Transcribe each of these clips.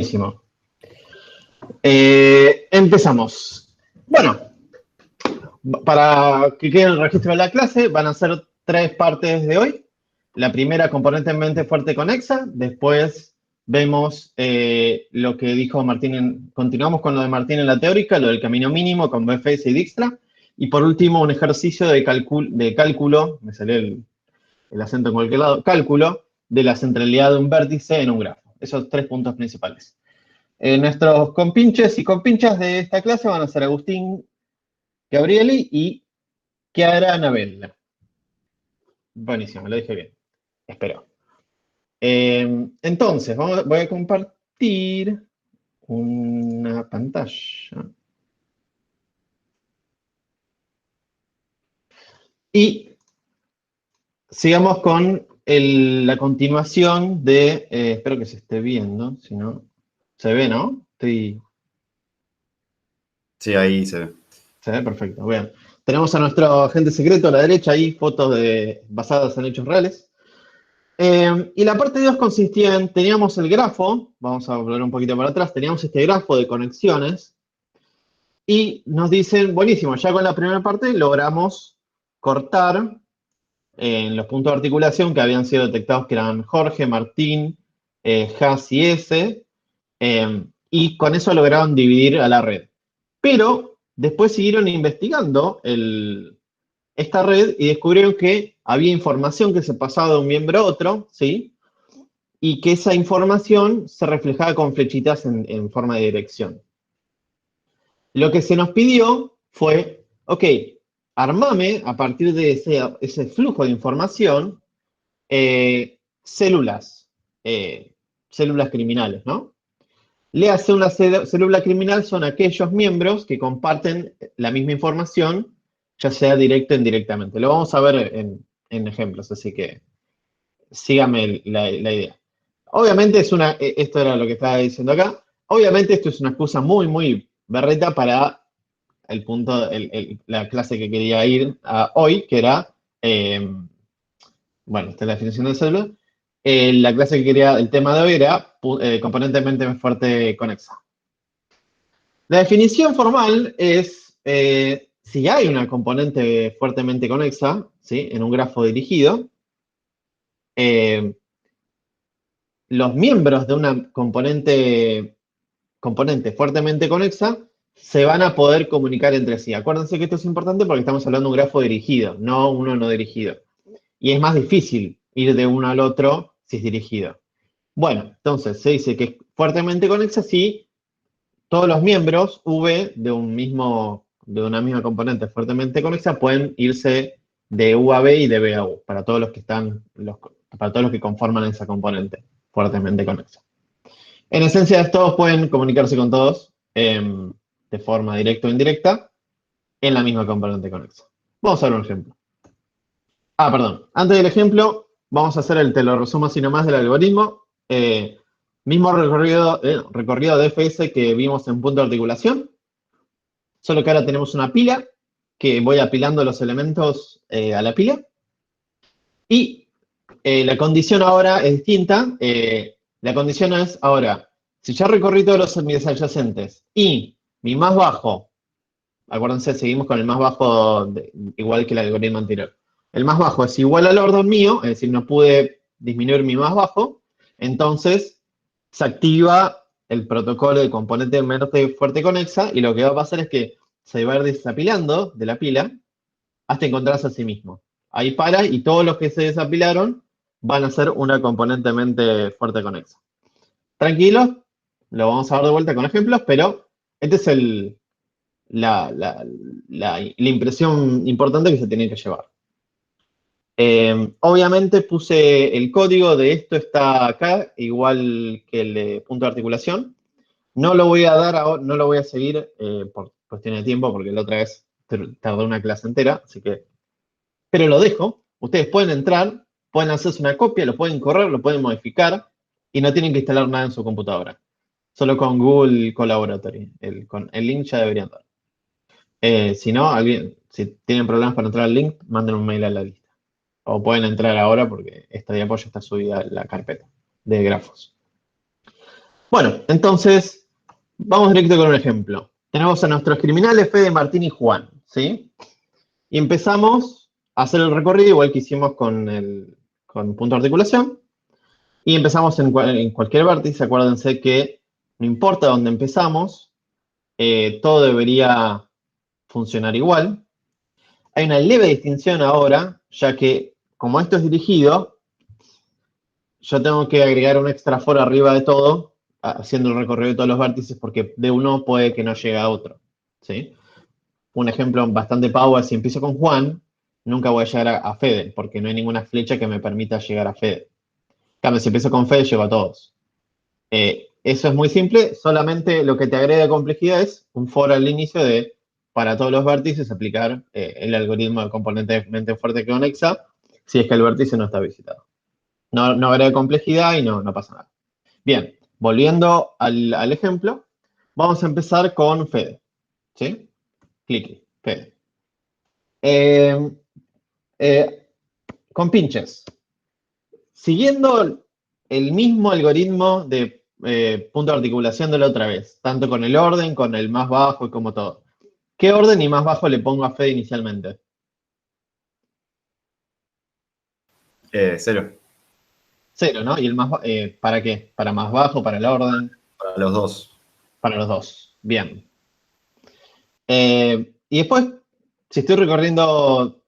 Buenísimo. Empezamos. Bueno, para que quede el registro de la clase, van a ser 3 partes de hoy. La primera, componentemente fuerte conexa. Después vemos lo que dijo Martín. Continuamos con lo de Martín en la teórica, lo del camino mínimo con BFS y Dijkstra. Y por último, un ejercicio de cálculo, me salió el acento en cualquier lado, cálculo de la centralidad de un vértice en un grafo. Esos 3 puntos principales. Nuestros compinches y compinchas de esta clase van a ser Agustín Gabrieli y Chiara Navella. Buenísimo, lo dije bien. Espero. Entonces, voy a compartir una pantalla. Y sigamos con la continuación de... espero que se esté viendo, si no... ¿Se ve, no? Sí, ahí se ve. Se ve perfecto, bien. Tenemos a nuestro agente secreto a la derecha ahí, fotos basadas en hechos reales. Y la parte 2 consistía en, teníamos el grafo, vamos a volver un poquito para atrás, teníamos este grafo de conexiones y nos dicen, buenísimo, ya con la primera parte logramos cortar en los puntos de articulación que habían sido detectados que eran Jorge, Martín, Haas y S, y con eso lograron dividir a la red. Pero después siguieron investigando esta red y descubrieron que había información que se pasaba de un miembro a otro, ¿sí? Y que esa información se reflejaba con flechitas en forma de dirección. Lo que se nos pidió fue, ok, armame a partir de ese flujo de información células criminales, ¿no? Le hace una célula criminal son aquellos miembros que comparten la misma información, ya sea directo o indirectamente. Lo vamos a ver en ejemplos, así que sígame la idea. Obviamente esto era lo que estaba diciendo acá, obviamente esto es una excusa muy, muy berreta para el punto, la clase que quería ir hoy, que era, bueno, esta es la definición de célula. La clase que quería, el tema de hoy era componentemente fuerte conexa. La definición formal es, si hay una componente fuertemente conexa, ¿sí? En un grafo dirigido, los miembros de una componente fuertemente conexa se van a poder comunicar entre sí. Acuérdense que esto es importante porque estamos hablando de un grafo dirigido, no uno no dirigido. Y es más difícil ir de uno al otro si es dirigido. Bueno, entonces se dice que es fuertemente conexa si todos los miembros V de una misma componente fuertemente conexa pueden irse de U a B y de B a U, para todos los que para todos los que conforman esa componente fuertemente conexa. En esencia, todos pueden comunicarse con todos de forma directa o indirecta en la misma componente conexa. Vamos a ver un ejemplo. Perdón. Antes del ejemplo, vamos a hacer te lo resumo así nomás del algoritmo. Mismo recorrido de FS que vimos en punto de articulación, solo que ahora tenemos una pila que voy apilando los elementos a la pila. Y la condición ahora es distinta. La condición es ahora, si ya recorrí todos mis adyacentes y mi más bajo, acuérdense, seguimos con el más bajo igual que el algoritmo anterior. El más bajo es igual al orden mío, es decir, no pude disminuir mi más bajo, entonces se activa el protocolo de componente menos fuerte conexa y lo que va a pasar es que se va a ir desapilando de la pila hasta encontrarse a sí mismo. Ahí para y todos los que se desapilaron van a ser una componentemente fuerte conexa. Tranquilos, lo vamos a ver de vuelta con ejemplos, pero este es la impresión importante que se tiene que llevar. Obviamente puse el código de esto, está acá, igual que el de punto de articulación. No lo voy a dar ahora, no lo voy a seguir por cuestiones de tiempo, porque la otra vez tardé una clase entera, así que... Pero lo dejo, ustedes pueden entrar, pueden hacerse una copia, lo pueden correr, lo pueden modificar, y no tienen que instalar nada en su computadora. Solo con Google Collaboratory, con el link ya deberían dar. Si no, si tienen problemas para entrar al link, manden un mail a la lista. O pueden entrar ahora porque esta diapo ya está subida a la carpeta de grafos. Bueno, entonces, vamos directo con un ejemplo. Tenemos a nuestros criminales Fede, Martín y Juan, ¿sí? Y empezamos a hacer el recorrido igual que hicimos con punto de articulación. Y empezamos en cualquier vértice. Acuérdense que no importa dónde empezamos, todo debería funcionar igual. Hay una leve distinción ahora, ya que como esto es dirigido, yo tengo que agregar un extra for arriba de todo, haciendo el recorrido de todos los vértices, porque de uno puede que no llegue a otro, ¿sí? Un ejemplo bastante pavo es si empiezo con Juan, nunca voy a llegar a Fede, porque no hay ninguna flecha que me permita llegar a Fede. En cambio, si empiezo con Fede, llego a todos. Eso es muy simple, solamente lo que te agrega complejidad es un for al inicio de, para todos los vértices, aplicar el algoritmo de componentemente fuerte que conexa, si es que el vértice no está visitado. No, no agrega complejidad y no pasa nada. Bien, volviendo al ejemplo, vamos a empezar con Fede. ¿Sí? Clique, Fede. Eh, con pinches. Siguiendo el mismo algoritmo de punto de articulación de la otra vez, tanto con el orden, con el más bajo y como todo. ¿Qué orden y más bajo le pongo a Fede inicialmente? 0. 0, ¿no? ¿Y el más para qué? ¿Para más bajo, para el orden? Para los dos. Para los dos. Bien. Y después, si estoy recorriendo,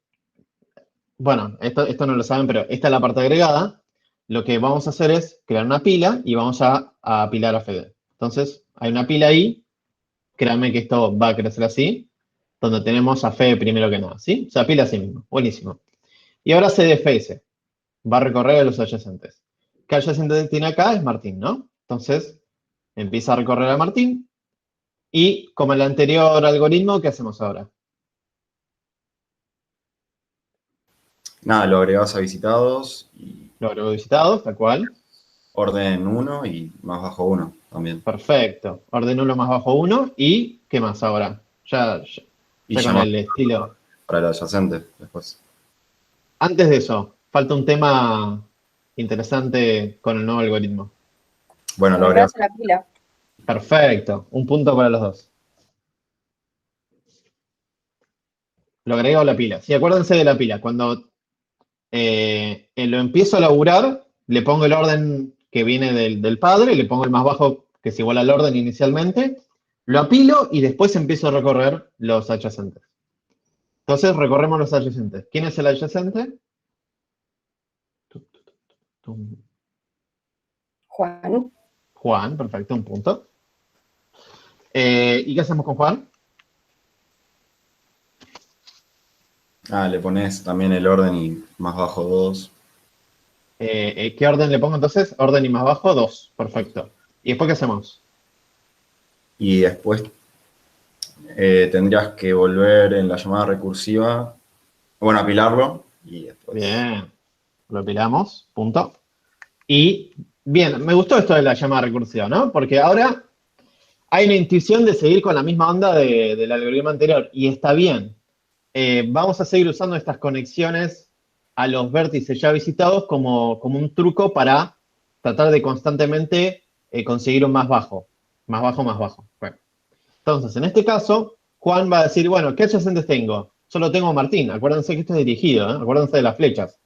bueno, esto no lo saben, pero esta es la parte agregada, lo que vamos a hacer es crear una pila y vamos a apilar a Fede. Entonces, hay una pila ahí, créanme que esto va a crecer así, donde tenemos a Fede primero que nada, ¿sí? O sea, pila así mismo, buenísimo. Y ahora CDFS, va a recorrer a los adyacentes. ¿Qué adyacente tiene acá? Es Martín, ¿no? Entonces, empieza a recorrer a Martín, y como el anterior algoritmo, ¿qué hacemos ahora? Nada, lo agregás a visitados y Lo agrego visitado, tal cual. orden 1 y más bajo 1 también. Perfecto. Ordeno lo más bajo uno. ¿Y qué más ahora? Y Ya con llamar el estilo. para el adyacente después. Antes de eso, falta un tema interesante con el nuevo algoritmo. Bueno, Lo lo agregás. agregas a la pila. Perfecto. Un punto para los dos. Lo agrego a la pila. Sí, acuérdense de la pila. Cuando lo empiezo a laburar, le pongo el orden que viene del padre, le pongo el más bajo que es igual al orden inicialmente, lo apilo y después empiezo a recorrer los adyacentes. Entonces recorremos los adyacentes. ¿Quién es el adyacente? Juan. Juan, perfecto, un punto. ¿Y qué hacemos con Juan? Le pones también el orden y más bajo 2. ¿Qué orden le pongo entonces? Orden y más bajo, 2. Perfecto. ¿Y después qué hacemos? Y después tendrías que volver en la llamada recursiva, bueno, apilarlo y después. Bien, lo apilamos, punto. Y bien, me gustó esto de la llamada recursiva, ¿no? Porque ahora hay una intuición de seguir con la misma onda del algoritmo anterior, y está bien. Vamos a seguir usando estas conexiones a los vértices ya visitados como un truco para tratar de constantemente conseguir un más bajo. Más bajo, más bajo. Bueno. Entonces, en este caso, Juan va a decir, bueno, ¿qué adyacentes tengo? Solo tengo Martín. Acuérdense que esto es dirigido, ¿eh? Acuérdense de las flechas.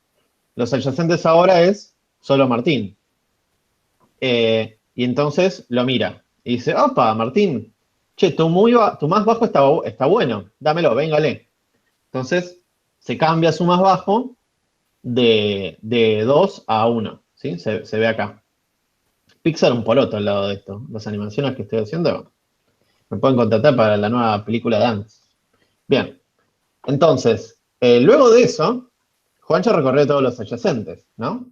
Los adyacentes ahora es solo Martín. Y entonces lo mira y dice, opa, Martín, che, tu más bajo está bueno, dámelo, véngale. Entonces se cambia su más bajo de 2 a 1, ¿sí? Se ve acá. Pixar un poroto al lado de esto. Las animaciones que estoy haciendo me pueden contratar para la nueva película Dance. Bien, entonces, luego de eso, Juan ya recorrió todos los adyacentes, ¿no?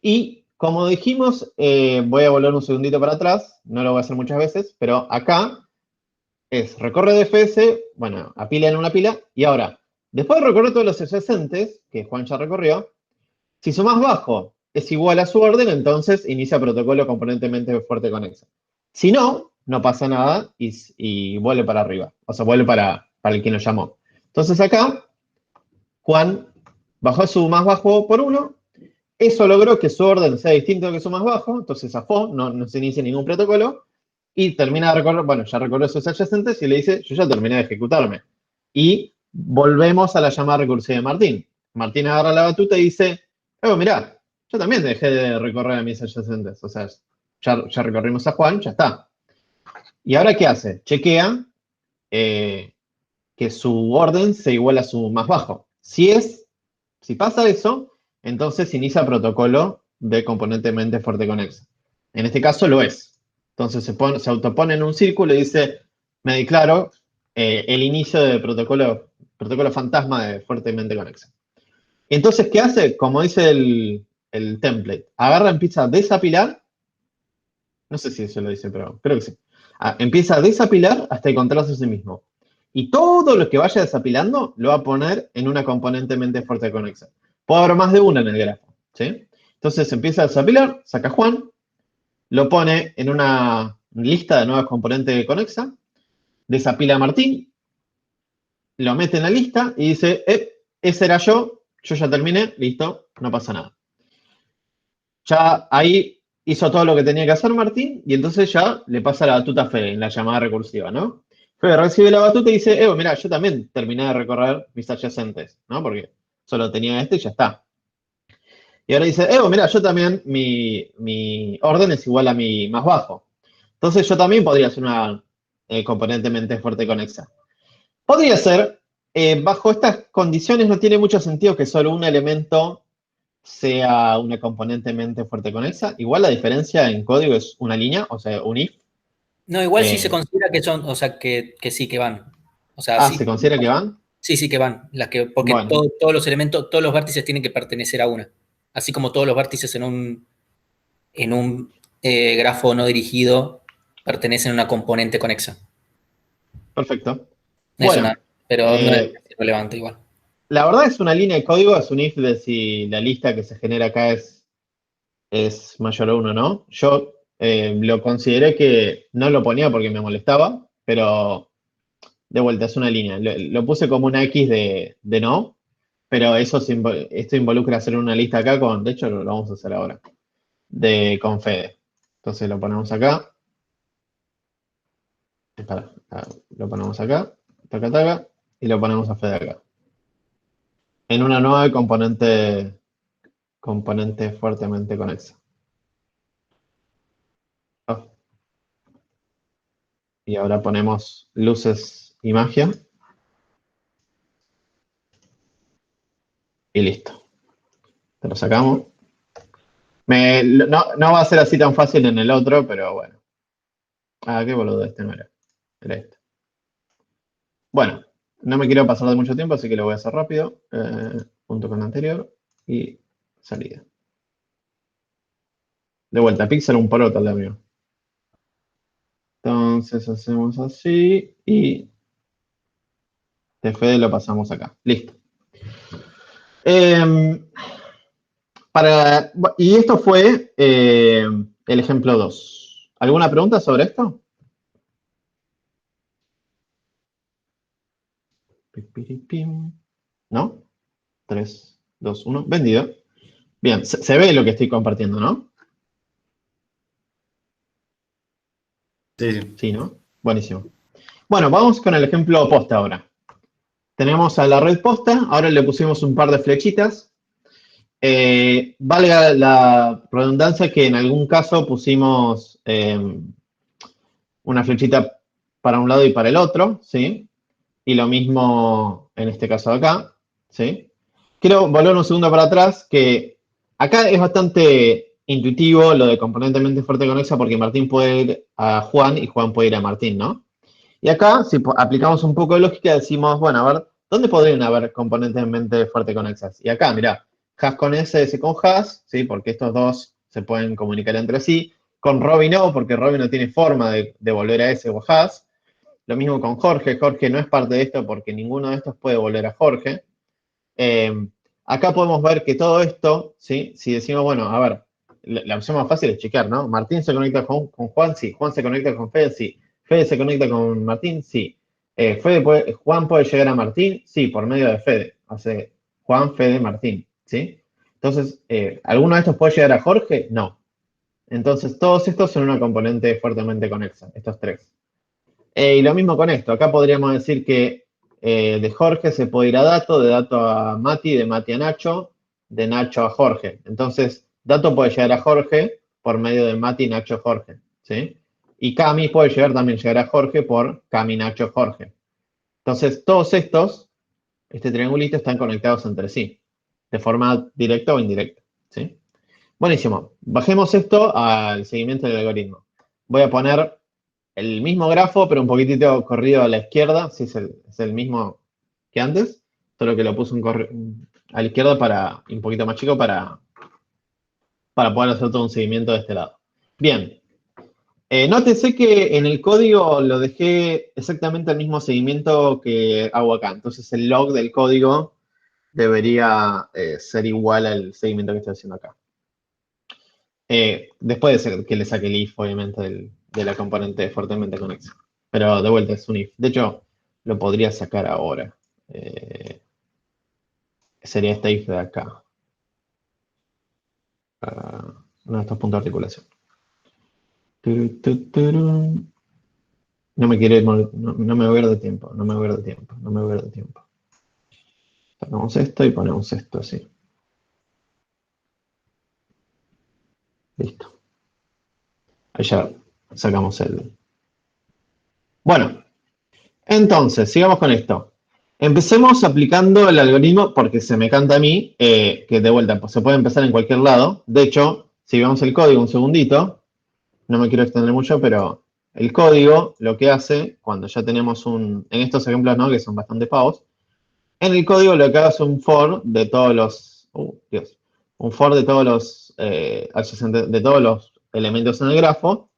Y como dijimos, voy a volver un segundito para atrás, no lo voy a hacer muchas veces, pero acá es recorre DFS, bueno, apila en una pila, y ahora, después de recorrer todos los adyacentes, que Juan ya recorrió, si su más bajo es igual a su orden, entonces inicia protocolo componentemente fuerte conexa. Si no, no pasa nada y vuelve para arriba, o sea, vuelve para el que nos llamó. Entonces acá, Juan bajó su más bajo por 1, Eso logró que su orden sea distinto que su más bajo, entonces zafó, no se inicia ningún protocolo, y termina de recorrer, bueno, ya recorrió sus adyacentes y le dice, yo ya terminé de ejecutarme. Y volvemos a la llamada recursiva de Martín. Martín agarra la batuta y dice, oh, mirá, yo también dejé de recorrer a mis adyacentes, o sea, ya recorrimos a Juan, ya está. ¿Y ahora qué hace? Chequea que su orden se iguala a su más bajo. Si pasa eso, entonces inicia protocolo de componentemente fuerte conexa. En este caso lo es. Entonces se autopone en un círculo y dice, me declaro el inicio de protocolo fantasma de fuertemente conexa. Entonces, ¿qué hace? Como dice el template, agarra, empieza a desapilar, no sé si eso lo dice, pero creo que sí. Empieza a desapilar hasta encontrarse a sí mismo. Y todo lo que vaya desapilando lo va a poner en una componentemente fuerte conexa. Puede haber más de una en el grafo, ¿sí? Entonces empieza a desapilar, saca a Juan, lo pone en una lista de nuevas componentes conexa, desapila a Martín, lo mete en la lista y dice, ese era yo ya terminé, listo, no pasa nada. Ya ahí hizo todo lo que tenía que hacer Martín y entonces ya le pasa la batuta a Fede en la llamada recursiva, ¿no? Fede recibe la batuta y dice, mira, yo también terminé de recorrer mis adyacentes, ¿no? Porque solo tenía este y ya está. Y ahora dice, mira, yo también, mi orden es igual a mi más bajo. Entonces yo también podría ser una componentemente fuerte conexa. Podría ser, bajo estas condiciones no tiene mucho sentido que solo un elemento sea una componentemente fuerte conexa. Igual la diferencia en código es una línea, o sea, un if. No, igual sí se considera que son, o sea, que sí, que van. O sea, sí, ¿Se considera que van? sí, sí que van. Porque Bueno, todos los elementos, todos los vértices tienen que pertenecer a una. Así como todos los vértices en un grafo no dirigido pertenecen a una componente conexa. perfecto. Eso Bueno, nada, pero no es relevante igual. la verdad es una línea de código, es un if de si la lista que se genera acá es mayor a 1, ¿no? Yo lo consideré que no lo ponía porque me molestaba, pero de vuelta es una línea. Lo puse como una X de no, pero esto involucra hacer una lista acá de hecho lo vamos a hacer ahora, con Fede. Entonces lo ponemos acá. Lo ponemos acá, taca, taca, y lo ponemos a Fede acá. En una nueva componente fuertemente conexa. Oh. Y ahora ponemos luces y magia. Y listo. Te lo sacamos. No va a ser así tan fácil en el otro, pero bueno. Qué boludo, este no era. Era este. Bueno, no me quiero pasar de mucho tiempo, así que lo voy a hacer rápido. Junto con anterior. Y salida. De vuelta, pixel un poroto al mío. Entonces hacemos así y de Fede lo pasamos acá. Listo. Y esto fue el ejemplo 2. ¿Alguna pregunta sobre esto? ¿No? 3, 2, 1. Vendido. Bien, se ve lo que estoy compartiendo, ¿no? Sí. Sí, ¿no? Buenísimo. Bueno, vamos con el ejemplo posta ahora. Tenemos a la red posta, ahora le pusimos un par de flechitas. Valga la redundancia que en algún caso pusimos una flechita para un lado y para el otro, ¿sí? Y lo mismo en este caso de acá, ¿sí? Quiero volver un segundo para atrás, que acá es bastante intuitivo lo de componentemente fuerte conexa porque Martín puede ir a Juan y Juan puede ir a Martín, ¿no? Y acá, si aplicamos un poco de lógica, decimos, bueno, a ver, ¿dónde podrían haber componentemente fuerte conexas? Y acá, mirá, Hash con S con Hash, ¿sí? Porque estos dos se pueden comunicar entre sí. Con Robin no, porque Robin no tiene forma de volver a S o Hash. Lo mismo con Jorge. Jorge no es parte de esto porque ninguno de estos puede volver a Jorge. Acá podemos ver que todo esto, ¿sí? Si decimos, bueno, a ver, la opción más fácil es chequear, ¿no? Martín se conecta con Juan, sí. Juan se conecta con Fede, sí. Fede se conecta con Martín, sí. Juan puede llegar a Martín, sí, por medio de Fede. Hace Juan, Fede, Martín, ¿sí? Entonces, ¿alguno de estos puede llegar a Jorge? No. Entonces, todos estos son una componente fuertemente conexa, estos tres. Y lo mismo con esto. Acá podríamos decir que de Jorge se puede ir a Dato, de Dato a Mati, de Mati a Nacho, de Nacho a Jorge. Entonces, Dato puede llegar a Jorge por medio de Mati, Nacho, Jorge. ¿Sí? Y Cami puede llegar a Jorge por Cami, Nacho, Jorge. Entonces, todos estos, este triangulito, están conectados entre sí, de forma directa o indirecta. ¿Sí? Buenísimo. Bajemos esto al seguimiento del algoritmo. Voy a poner el mismo grafo, pero un poquitito corrido a la izquierda, si es el mismo que antes, solo que lo puse a la izquierda un poquito más chico para poder hacer todo un seguimiento de este lado. Bien, nótese que en el código lo dejé exactamente el mismo seguimiento que hago acá, entonces el log del código debería ser igual al seguimiento que estoy haciendo acá. Después de ser que le saque el if, obviamente, de la componente fuertemente conexa. Pero de vuelta es un if. De hecho, lo podría sacar ahora. Sería este if de acá. Uno de estos puntos de articulación. No me quiero ir, no me voy a ir de tiempo. No me voy a ir de tiempo. No me voy a ir de tiempo. Sacamos esto y ponemos esto así. Listo. Ahí ya sacamos el... Bueno, entonces, sigamos con esto. Empecemos aplicando el algoritmo porque se me canta a mí, que de vuelta pues, se puede empezar en cualquier lado. De hecho, si vemos el código un segundito, no me quiero extender mucho, pero el código lo que hace, cuando ya tenemos en estos ejemplos, ¿no? Que son bastante pavos, en el código lo que hace es un for de todos los, un for de todos los adyacentes, de todos los elementos en el grafo,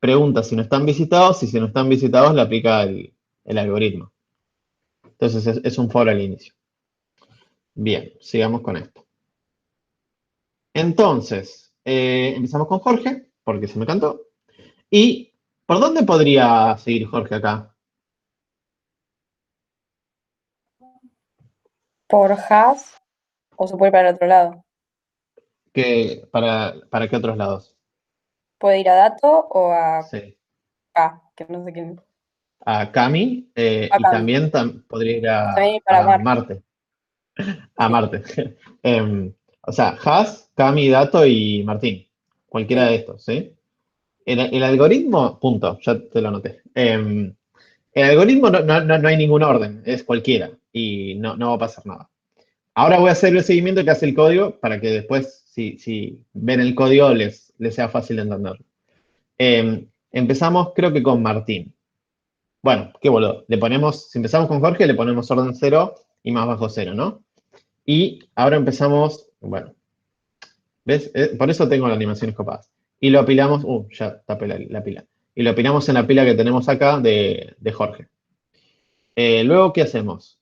pregunta si no están visitados y si no están visitados le aplica el algoritmo. Entonces es un for al inicio. Bien, sigamos con esto. Entonces, empezamos con Jorge, porque se me cantó. ¿Y por dónde podría seguir Jorge acá? Por has o se puede ir para el otro lado. ¿Para qué otros lados? Puede ir a Dato o a Sí. K, que no sé quién. A Cami A y Cami. también podría ir También ir para a Mar. Marte. A Sí, Marte. O sea, Has, Cami, Dato y Martín. Cualquiera de sí. estos, ¿sí? El algoritmo, punto, ya te lo anoté. El algoritmo no hay ningún orden, es cualquiera y no va a pasar nada. Ahora voy a hacer el seguimiento que hace el código para que después, si ven el código, les sea fácil de entenderlo. Empezamos, creo que con Martín. Bueno, qué boludo. Si empezamos con Jorge, le ponemos orden 0 y más bajo 0, ¿no? Y ahora empezamos, bueno, ¿ves? Por eso tengo las animaciones copadas. Y lo apilamos, ya tapé la pila. Y lo apilamos en la pila que tenemos acá de Jorge. Luego, ¿qué hacemos?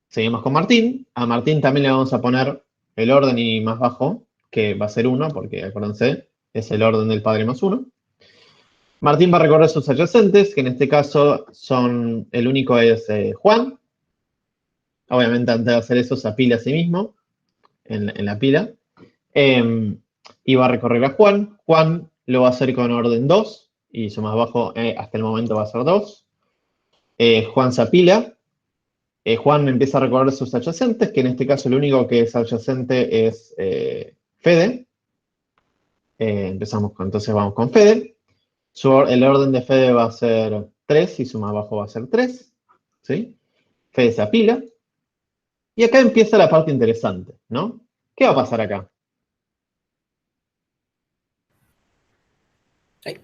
Seguimos con Martín. A Martín también le vamos a poner el orden y más bajo, que va a ser 1, porque acuérdense, es el orden del padre más 1. Martín va a recorrer sus adyacentes, que en este caso el único es Juan. Obviamente antes de hacer eso se apila a sí mismo en la pila. Y va a recorrer a Juan. Juan lo va a hacer con orden 2 y su más bajo hasta el momento va a ser 2. Juan se apila. Juan empieza a recorrer sus adyacentes, que en este caso el único que es adyacente es Fede. Entonces vamos con Fede. El orden de Fede va a ser 3 y su más bajo va a ser 3. ¿Sí? Fede se apila. Y acá empieza la parte interesante, ¿no? ¿Qué va a pasar acá? Ay,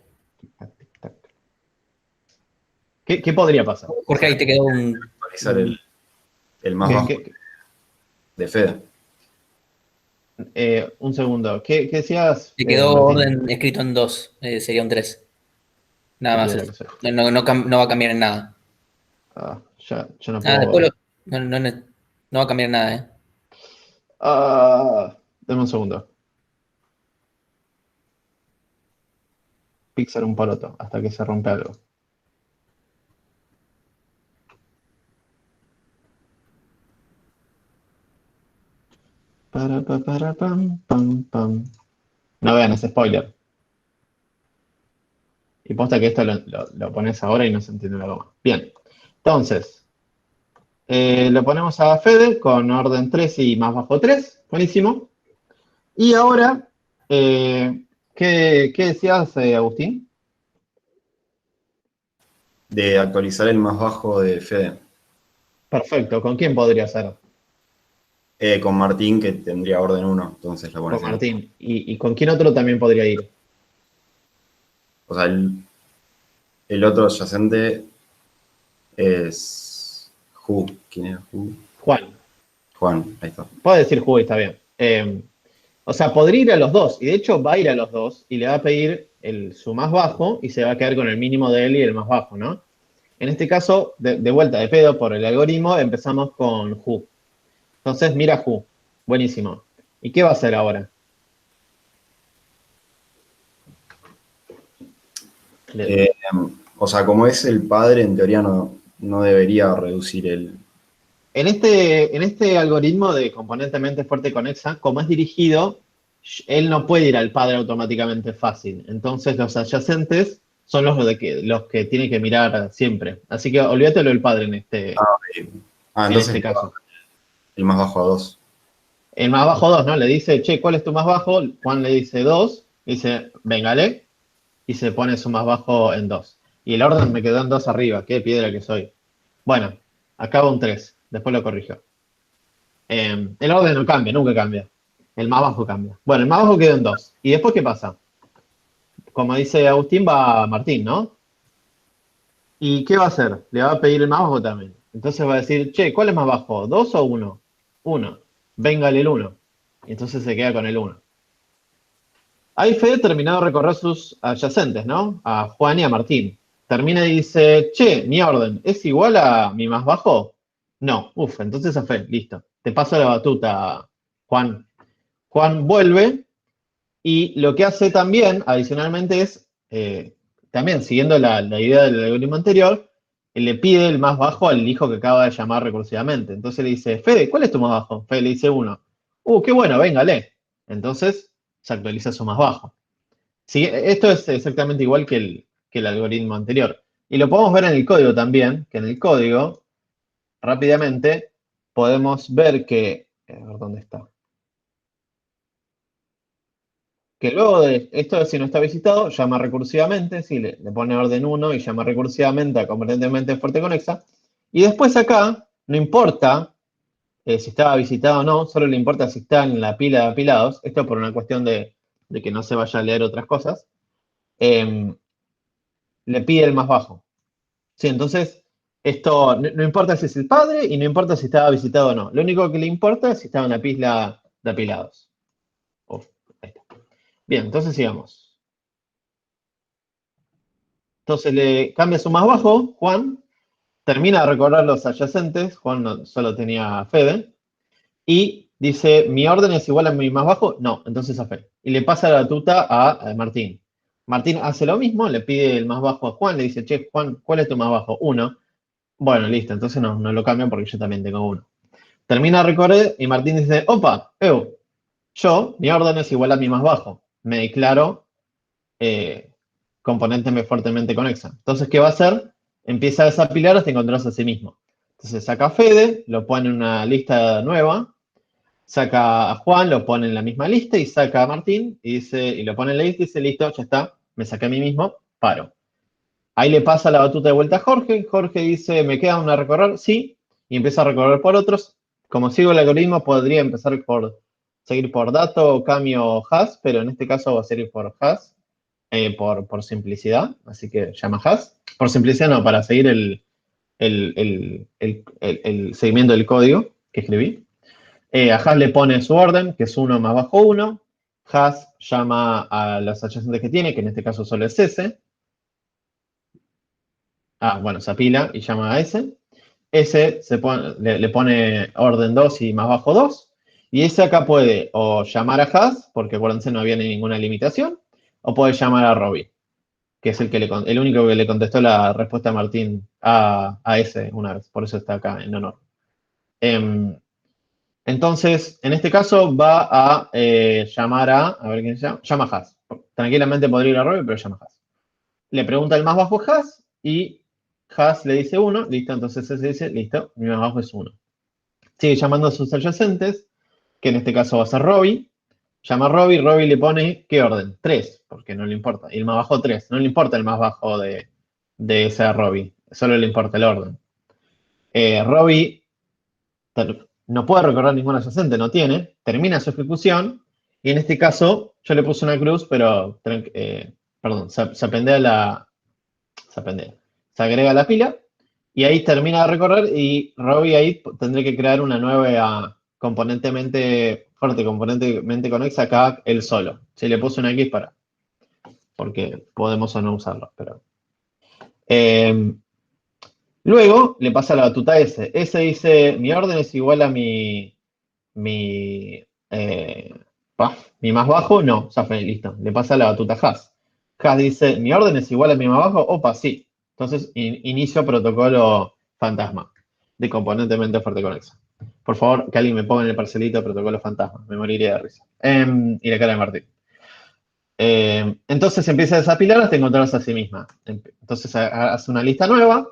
¿Qué podría pasar? Jorge, ahí te quedó un. Actualizar el más ¿Qué- bajo qué- de Fede. un segundo. ¿Qué decías, Te quedó Martín? orden escrito en 2, sería un 3. Nada ¿Qué más. tuviera que ser? No va a cambiar en nada. Ya no Ah, después puedo. no va a cambiar nada, ¿eh? Dame un segundo. Pixar un poroto hasta que se rompe algo. Pam, pam, pam. No vean ese spoiler. Y posta que esto lo pones ahora y no se entiende la goma. Bien. Entonces, lo ponemos a Fede con orden 3 y más bajo 3. Buenísimo. Y ahora, ¿qué decías, Agustín? De actualizar el más bajo de Fede. Perfecto. ¿Con quién podría ser? Con Martín, que tendría orden 1, entonces la Con pones ahí. Martín. ¿Y con quién otro también podría ir? O sea, el otro adyacente es Ju. ¿Quién es Ju? Juan. Juan, ahí está. Puedo decir Juan, está bien. O sea, podría ir a los dos. Y de hecho va a ir a los dos y le va a pedir su más bajo y se va a quedar con el mínimo de él y el más bajo, ¿no? En este caso, de vuelta de pedo por el algoritmo, empezamos con Ju. Entonces, mira Ju. Buenísimo. ¿Y qué va a hacer ahora? O sea, como es el padre, en teoría no debería reducir el... En este algoritmo de componentemente fuerte conexa, como es dirigido, él no puede ir al padre automáticamente fácil. Entonces, los adyacentes son los que tiene que mirar siempre. Así que olvídate lo del padre en entonces este caso. el más bajo a 2. El más bajo 2, ¿no? Le dice, che, ¿cuál es tu más bajo? Juan le dice 2, dice, véngale, y se pone su más bajo en 2. Y el orden me quedó en 2 arriba, qué piedra que soy. Bueno, acaba un 3, después lo corrijo. El orden no cambia, nunca cambia. El más bajo cambia. Bueno, el más bajo quedó en 2. ¿Y después qué pasa? Como dice Agustín, va Martín, ¿no? ¿Y qué va a hacer? Le va a pedir el más bajo también. Entonces va a decir, che, ¿cuál es más bajo? ¿2 o 1? 1. Véngale el 1. Y entonces se queda con el 1. Ahí Fede terminado de recorrer sus adyacentes, ¿no? A Juan y a Martín. Termina y dice, che, mi orden, ¿es igual a mi más bajo? No. Uf, entonces a Fede, listo. Te paso la batuta, Juan. Juan vuelve y lo que hace también, adicionalmente, es, también siguiendo la idea del algoritmo anterior, le pide el más bajo al hijo que acaba de llamar recursivamente. Entonces le dice, Fede, ¿cuál es tu más bajo? Fede le dice 1. Qué bueno, véngale. Entonces se actualiza su más bajo. Sí, esto es exactamente igual que el algoritmo anterior. Y lo podemos ver en el código también, que en el código, rápidamente, podemos ver que, a ver dónde está. Que luego de esto, si no está visitado, llama recursivamente, si le pone orden 1 y llama recursivamente a componentemente fuerte conexa. Y después acá, no importa si estaba visitado o no, solo le importa si está en la pila de apilados. Esto por una cuestión de que no se vaya a leer otras cosas. Le pide el más bajo. Sí, entonces, esto no importa si es el padre y no importa si estaba visitado o no. Lo único que le importa es si estaba en la pila de apilados. Uf, ahí está. Bien, entonces sigamos. Entonces le cambia su más bajo, Juan, termina de recorrer los adyacentes, Juan solo tenía Fede, y dice, ¿mi orden es igual a mi más bajo? No, entonces a Fede. Y le pasa la batuta a Martín. Martín hace lo mismo, le pide el más bajo a Juan, le dice, che, Juan, ¿cuál es tu más bajo? 1. Bueno, listo, entonces no lo cambian porque yo también tengo 1. Termina de recorrer y Martín dice, opa, mi orden es igual a mi más bajo. Me declaro componente fuertemente conexa. Entonces, ¿qué va a hacer? Empieza a desapilar hasta encontrarse a sí mismo. Entonces saca a Fede, lo pone en una lista nueva, saca a Juan, lo pone en la misma lista y saca a Martín y lo pone en la lista y dice, listo, ya está, me saqué a mí mismo, paro. Ahí le pasa la batuta de vuelta a Jorge. Jorge dice, ¿me queda una a recorrer? Sí. Y empieza a recorrer por otros. Como sigo el algoritmo, podría empezar seguir por dato, cambio hash, pero en este caso va a seguir por hash, por simplicidad. Así que llama hash. Por simplicidad no, para seguir el seguimiento del código que escribí. A hash le pone su orden, que es 1 más bajo 1. Hash llama a los adyacentes que tiene, que en este caso solo es S. Bueno, se apila y llama a ese. Ese le pone orden 2 y más bajo 2. Y ese acá puede o llamar a Haas, porque acuérdense no había ninguna limitación, o puede llamar a Robbie, que es el único que le contestó la respuesta a Martín a ese una vez. Por eso está acá en honor. Entonces, en este caso va a llamar a ver quién se llama, llama a Haas. Tranquilamente podría ir a Robbie, pero llama a Haas. Le pregunta el más bajo a Haas y Haas le dice 1, listo, entonces ese dice, listo, mi más bajo es 1. Sigue llamando a sus adyacentes, que en este caso va a ser Robbie. Llama a Robbie, Robbie le pone, ¿qué orden? 3, porque no le importa. Y el más bajo 3, no le importa el más bajo de ese Robbie, solo le importa el orden. Robbie no puede recorrer ningún adyacente, no tiene, termina su ejecución, y en este caso yo le puse una cruz, pero, perdón, se apendea se agrega a la pila, y ahí termina de recorrer, y Robbie ahí tendré que crear una nueva componentemente conexa acá él solo. Si le puse una X porque podemos o no usarlo, pero... luego le pasa la batuta a S. S dice, mi orden es igual a mi más bajo, no, ya fue, listo. Le pasa la batuta a Haas. Haas dice, mi orden es igual a mi más bajo, opa, sí. Entonces inicio protocolo fantasma de componentemente fuerte conexa. Por favor, que alguien me ponga en el parcelito protocolo fantasma, me moriría de risa. Y la cara de Martín. Entonces empieza a desapilar hasta encontrarse a sí misma. Entonces hace una lista nueva,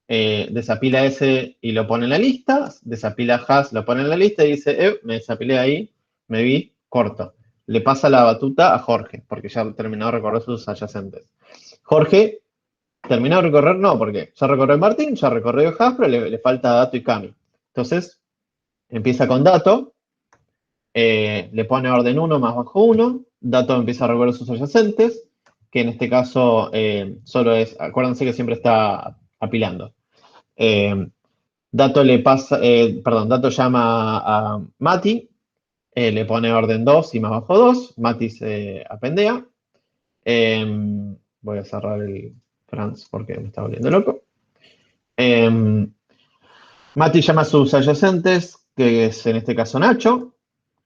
desapila ese y lo pone en la lista, desapila Haas, lo pone en la lista y dice, me desapilé ahí, me vi, corto. Le pasa la batuta a Jorge, porque ya terminó de recorrer sus adyacentes. Jorge terminó de recorrer, no, porque ya recorrió Martín, ya recorrió Haas, pero le falta Dato y Cami. Entonces, empieza con Dato, le pone orden 1 más bajo 1, Dato empieza a recorrer sus adyacentes, que en este caso solo es, acuérdense que siempre está apilando. Dato Dato llama a Mati, le pone orden 2 y más bajo 2, Mati se apendea. Voy a cerrar el Franz porque me está volviendo loco. Mati llama a sus adyacentes, que es en este caso Nacho.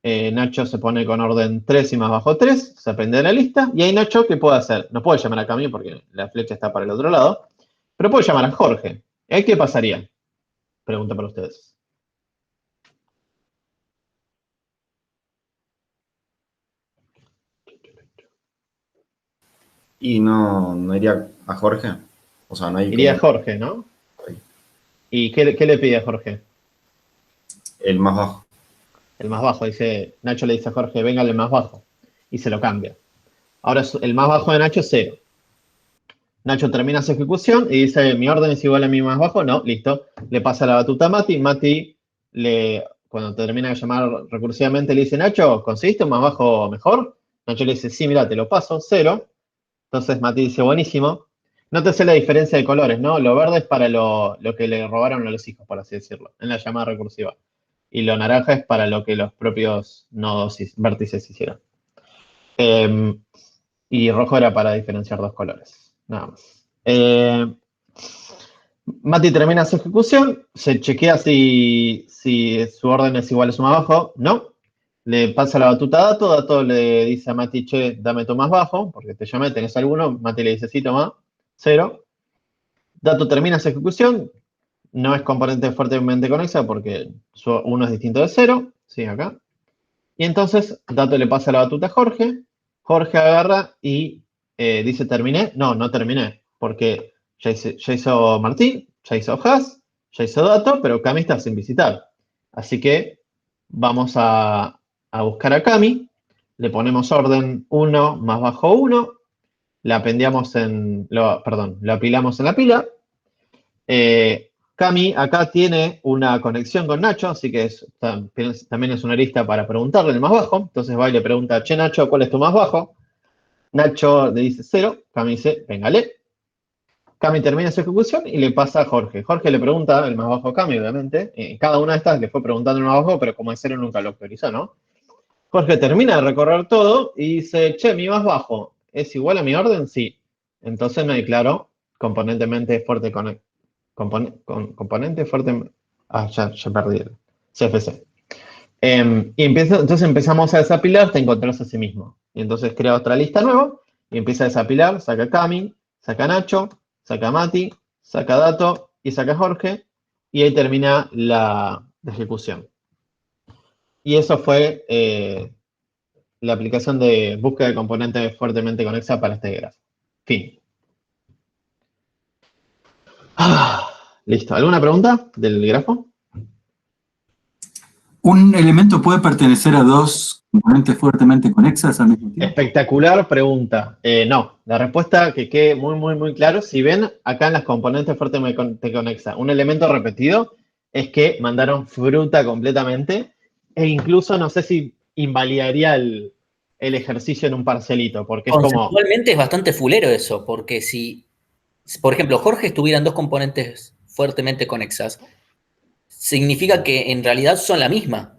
Nacho se pone con orden 3 y más bajo 3, se apende de la lista. Y ahí Nacho, ¿qué puede hacer? No puede llamar a Cami porque la flecha está para el otro lado, pero puede llamar a Jorge. ¿Ahí qué pasaría? Pregunta para ustedes. Y no iría a Jorge. O sea, no hay Iría a como Jorge, ¿no? ¿Y qué le pide a Jorge? el más bajo. El más bajo, Nacho le dice a Jorge, venga el más bajo. Y se lo cambia. Ahora el más bajo de Nacho es 0. Nacho termina su ejecución y dice, mi orden es igual a mi más bajo. No, listo. Le pasa la batuta a Mati. Mati, cuando termina de llamar recursivamente, le dice, Nacho, ¿conseguiste un más bajo mejor? Nacho le dice, sí, mira, te lo paso, 0. Entonces Mati dice, buenísimo. Nótese la diferencia de colores, ¿no? Lo verde es para lo que le robaron a los hijos, por así decirlo, en la llamada recursiva. Y lo naranja es para lo que los propios nodos y vértices hicieron. Y rojo era para diferenciar dos colores, nada más. Mati termina su ejecución, se chequea si su orden es igual a su más bajo, no. Le pasa la batuta a Dato, Dato le dice a Mati, che, dame tu más bajo, porque te llamé, ¿tenés alguno? Mati le dice, sí, toma, 0. Dato termina su ejecución, no es componente fuertemente conexa porque uno es distinto de 0, sí, acá. Y entonces Dato le pasa la batuta a Jorge, Jorge agarra y dice, ¿terminé? No, no terminé, porque ya hizo Martín, ya hizo Haas, ya hizo Dato, pero Cami está sin visitar. Así que vamos a buscar a Cami, le ponemos orden 1 más bajo 1, la apendíamos lo apilamos en la pila. Cami acá tiene una conexión con Nacho, así que también es una lista para preguntarle el más bajo. Entonces va y le pregunta, che Nacho, ¿cuál es tu más bajo? Nacho le dice 0, Cami dice, véngale. Cami termina su ejecución y le pasa a Jorge. Jorge le pregunta el más bajo a Cami, obviamente. Cada una de estas le fue preguntando el más bajo, pero como es 0 nunca lo priorizó, ¿no? Jorge termina de recorrer todo y dice, che, mi más bajo, ¿es igual a mi orden? Sí. Entonces me declaro componentemente fuerte componente fuerte. Ya perdí el CFC. Y entonces empezamos a desapilar hasta encontrarse a sí mismo. Y entonces crea otra lista nueva y empieza a desapilar, saca Cami, saca Nacho, saca Mati, saca Dato y saca Jorge. Y ahí termina la ejecución. Y eso fue la aplicación de búsqueda de componentes fuertemente conexa para este grafo. Fin. Listo. ¿Alguna pregunta del grafo? ¿Un elemento puede pertenecer a dos componentes fuertemente conexas al mismo tiempo? Espectacular pregunta. No, la respuesta que quede muy, muy, muy claro. Si ven acá en las componentes fuertemente conexa un elemento repetido, es que mandaron fruta completamente e incluso no sé si invalidaría el ejercicio en un parcelito, porque es como... Conceptualmente es bastante fulero eso, porque si, por ejemplo, Jorge estuvieran dos componentes fuertemente conexas, significa que en realidad son la misma,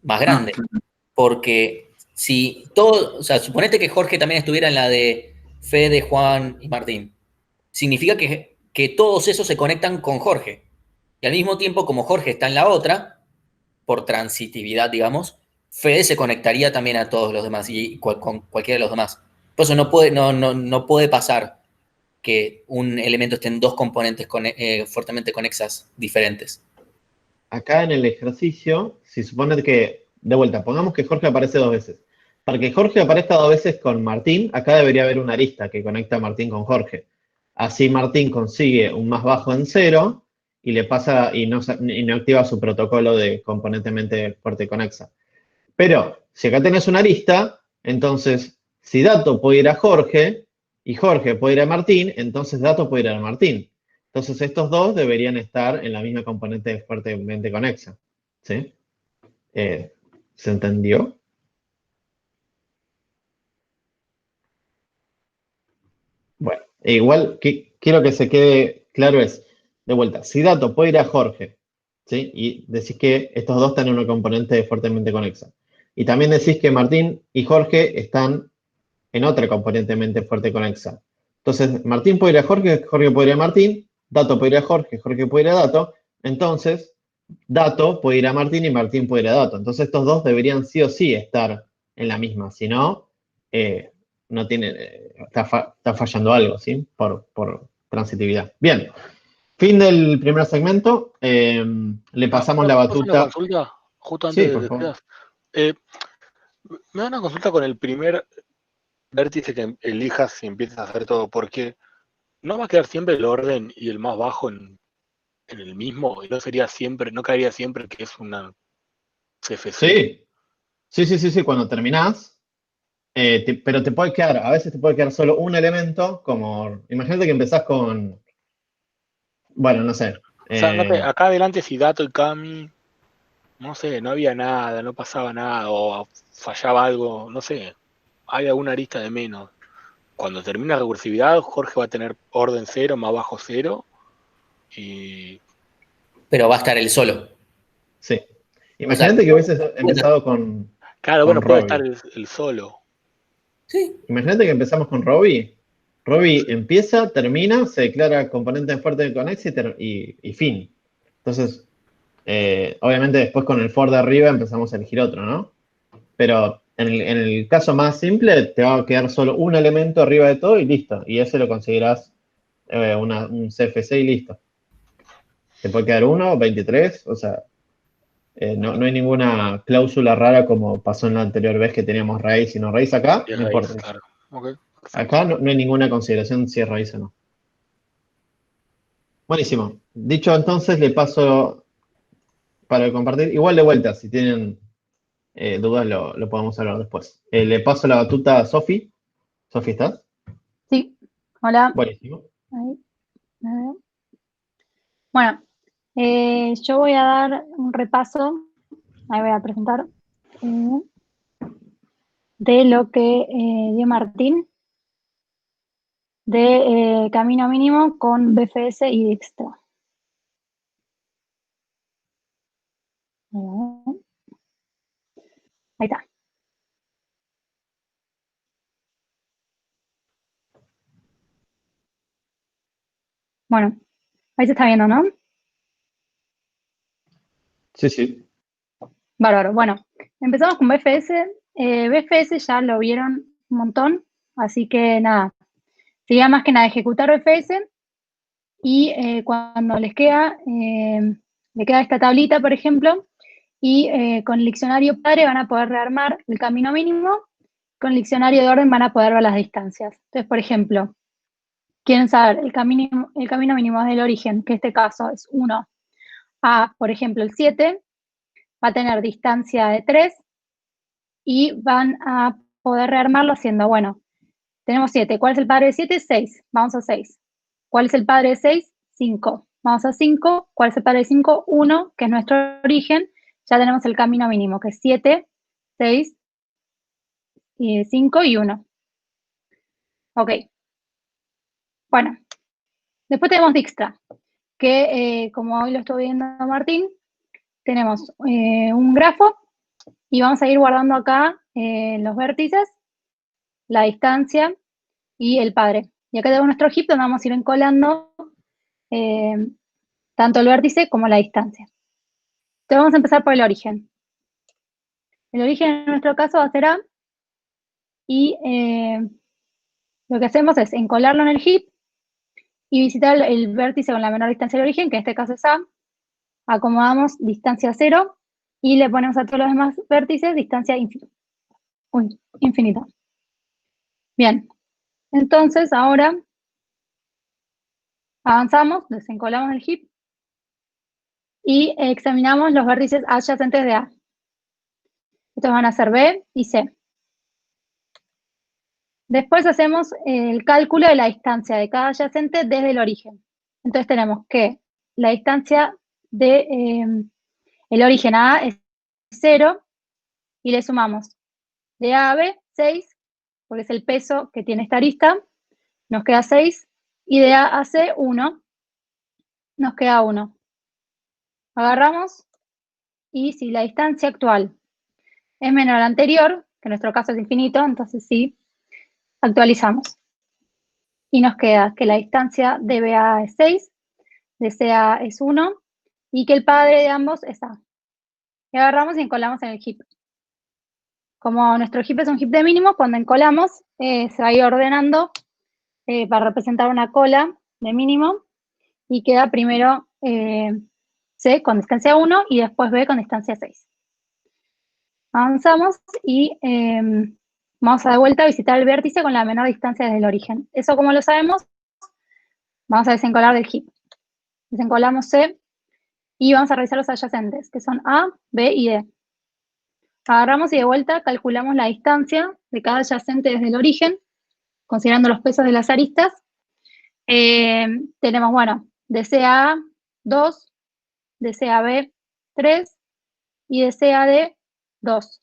más grande. Claro. Porque si todo, o sea, suponete que Jorge también estuviera en la de Fede, Juan y Martín, significa que todos esos se conectan con Jorge. Y al mismo tiempo, como Jorge está en la otra, por transitividad, digamos, Fede se conectaría también a todos los demás y con cualquiera de los demás. Por eso no puede pasar que un elemento esté en dos componentes fuertemente conexas diferentes. Acá en el ejercicio, si supone que, de vuelta, pongamos que Jorge aparece 2 veces. Para que Jorge aparezca 2 veces con Martín, acá debería haber una arista que conecta a Martín con Jorge. Así Martín consigue un más bajo en 0 y le pasa y no activa su protocolo de componentemente fuerte conexa. Pero si acá tenés una arista, entonces si Dato puede ir a Jorge y Jorge puede ir a Martín, entonces Dato puede ir a Martín. Entonces estos dos deberían estar en la misma componente fuertemente conexa. ¿Sí? ¿Se entendió? Bueno, igual que quiero que se quede claro es, de vuelta, si Dato puede ir a Jorge, ¿sí? Y decís que estos dos están en una componente fuertemente conexa. Y también decís que Martín y Jorge están en otra componentemente fuerte conexa. Entonces, Martín puede ir a Jorge, Jorge puede ir a Martín, Dato puede ir a Jorge, Jorge puede ir a Dato. Entonces, Dato puede ir a Martín y Martín puede ir a Dato. Entonces, estos dos deberían sí o sí estar en la misma. Si no, no tiene, está fallando algo, ¿sí? Por transitividad. Bien. Fin del primer segmento. Le pasamos la ¿Puedo hacer una batuta. consulta justo Sí, antes por de que favor. sigas? Me da una consulta con el primer vértice que elijas y empiezas a hacer todo, porque no va a quedar siempre el orden y el más bajo en el mismo, y no sería siempre, no caería siempre que es una CFC. Sí. Cuando terminás, pero te puede quedar, a veces te puede quedar solo un elemento, como, imagínate que empezás con, bueno, no sé, O sea, no sé, acá adelante si Dato y Cami, no sé, no había nada, no pasaba nada, o fallaba algo, no sé, hay alguna arista de menos. Cuando termina la recursividad, Jorge va a tener orden 0, más bajo 0, y Pero va a estar él solo. sí. O sea, Imagínate que hubieses empezado claro, con bueno, puede estar Robbie. el solo. sí. Imagínate que empezamos con Robbie. Robbie empieza, termina, se declara componente fuerte de Conex y fin. Entonces, obviamente después con el for de arriba empezamos a elegir otro, ¿no? Pero en el caso más simple, te va a quedar solo un elemento arriba de todo y listo. Y ese lo considerás un CFC y listo. Te puede quedar uno, 23, o sea, no hay ninguna cláusula rara como pasó en la anterior vez que teníamos raíz y no raíz acá, Y no raíz, importa eso. claro. Ok, perfecto. Acá no hay ninguna consideración si es raíz o no. Buenísimo. Dicho entonces, le paso para compartir. Igual de vuelta, si tienen dudas lo podemos hablar después. Le paso la batuta a Sofi. Sofi, ¿estás? Sí, hola. Buenísimo. Ahí, a ver. Bueno, yo voy a dar un repaso, ahí voy a presentar, de lo que dio Martín de camino mínimo con BFS y Dijkstra. Ahí está. Bueno, ahí se está viendo, ¿no? Sí. Bárbaro. Bueno, empezamos con BFS. BFS ya lo vieron un montón, así que nada. Sería más que nada ejecutar BFS y cuando le queda esta tablita, por ejemplo, y con el diccionario padre van a poder rearmar el camino mínimo, con el diccionario de orden van a poder ver las distancias. Entonces, por ejemplo, quieren saber el camino mínimo desde el origen, que en este caso es 1 a, por ejemplo, el 7, va a tener distancia de 3 y van a poder rearmarlo haciendo, bueno, tenemos 7. ¿Cuál es el padre de 7? 6. Vamos a 6. ¿Cuál es el padre de 6? 5. Vamos a 5. ¿Cuál es el padre de 5? 1, que es nuestro origen. Ya tenemos el camino mínimo, que es 7, 6, 5 y 1. Ok. Bueno, después tenemos Dijkstra, que como hoy lo estoy viendo Martín, tenemos un grafo y vamos a ir guardando acá los vértices, la distancia y el padre. Y acá tenemos nuestro heap donde vamos a ir encolando tanto el vértice como la distancia. Entonces vamos a empezar por el origen. El origen en nuestro caso va a ser A y lo que hacemos es encolarlo en el heap y visitar el vértice con la menor distancia del origen, que en este caso es A. Acomodamos distancia 0 y le ponemos a todos los demás vértices distancia infinita. Bien, entonces ahora avanzamos, desencolamos el heap y examinamos los vértices adyacentes de A. Estos van a ser B y C. Después hacemos el cálculo de la distancia de cada adyacente desde el origen. Entonces tenemos que la distancia de el origen a A es 0 y le sumamos de A a B 6, porque es el peso que tiene esta arista, nos queda 6, y de A a C 1, nos queda 1. Agarramos y si la distancia actual es menor a la anterior, que en nuestro caso es infinito, entonces sí, actualizamos. Y nos queda que la distancia de BA es 6, de CA es 1, y que el padre de ambos es A. Y agarramos y encolamos en el heap. Como nuestro heap es un heap de mínimo, cuando encolamos se va a ir ordenando para representar una cola de mínimo, y queda primero C con distancia 1 y después B con distancia 6. Avanzamos y vamos a de vuelta a visitar el vértice con la menor distancia desde el origen. Eso, como lo sabemos, vamos a desencolar del heap. Desencolamos C y vamos a revisar los adyacentes, que son A, B y D. Agarramos y de vuelta calculamos la distancia de cada adyacente desde el origen, considerando los pesos de las aristas. Tenemos, bueno, de C a A 2, de C a B 3 y de C a D 2.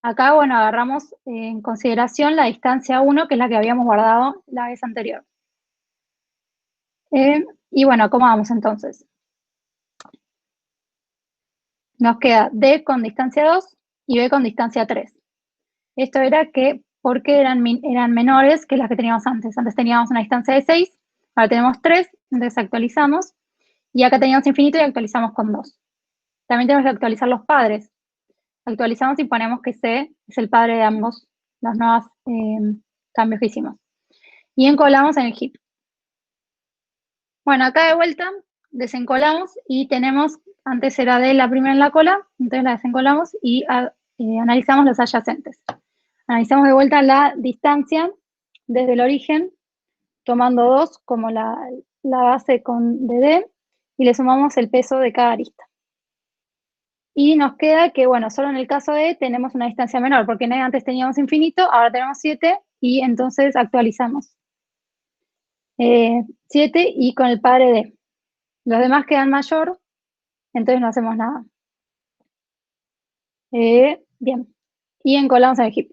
Acá, bueno, agarramos en consideración la distancia 1, que es la que habíamos guardado la vez anterior. Y bueno, ¿cómo vamos entonces? Nos queda D con distancia 2 y B con distancia 3. Esto era que porque eran menores que las que teníamos antes. Antes teníamos una distancia de 6, ahora tenemos 3, entonces actualizamos. Y acá teníamos infinito y actualizamos con 2. También tenemos que actualizar los padres. Actualizamos y ponemos que C es el padre de ambos los nuevos cambios que hicimos. Y encolamos en el heap. Bueno, acá de vuelta desencolamos y tenemos, antes era D la primera en la cola, entonces la desencolamos y analizamos los adyacentes. Analizamos de vuelta la distancia desde el origen, tomando 2 como la base de D, y le sumamos el peso de cada arista. Y nos queda que, bueno, solo en el caso de tenemos una distancia menor, porque antes teníamos infinito, ahora tenemos 7, y entonces actualizamos. 7 y con el padre D. Los demás quedan mayor, entonces no hacemos nada. Bien. Y encolamos en el heap.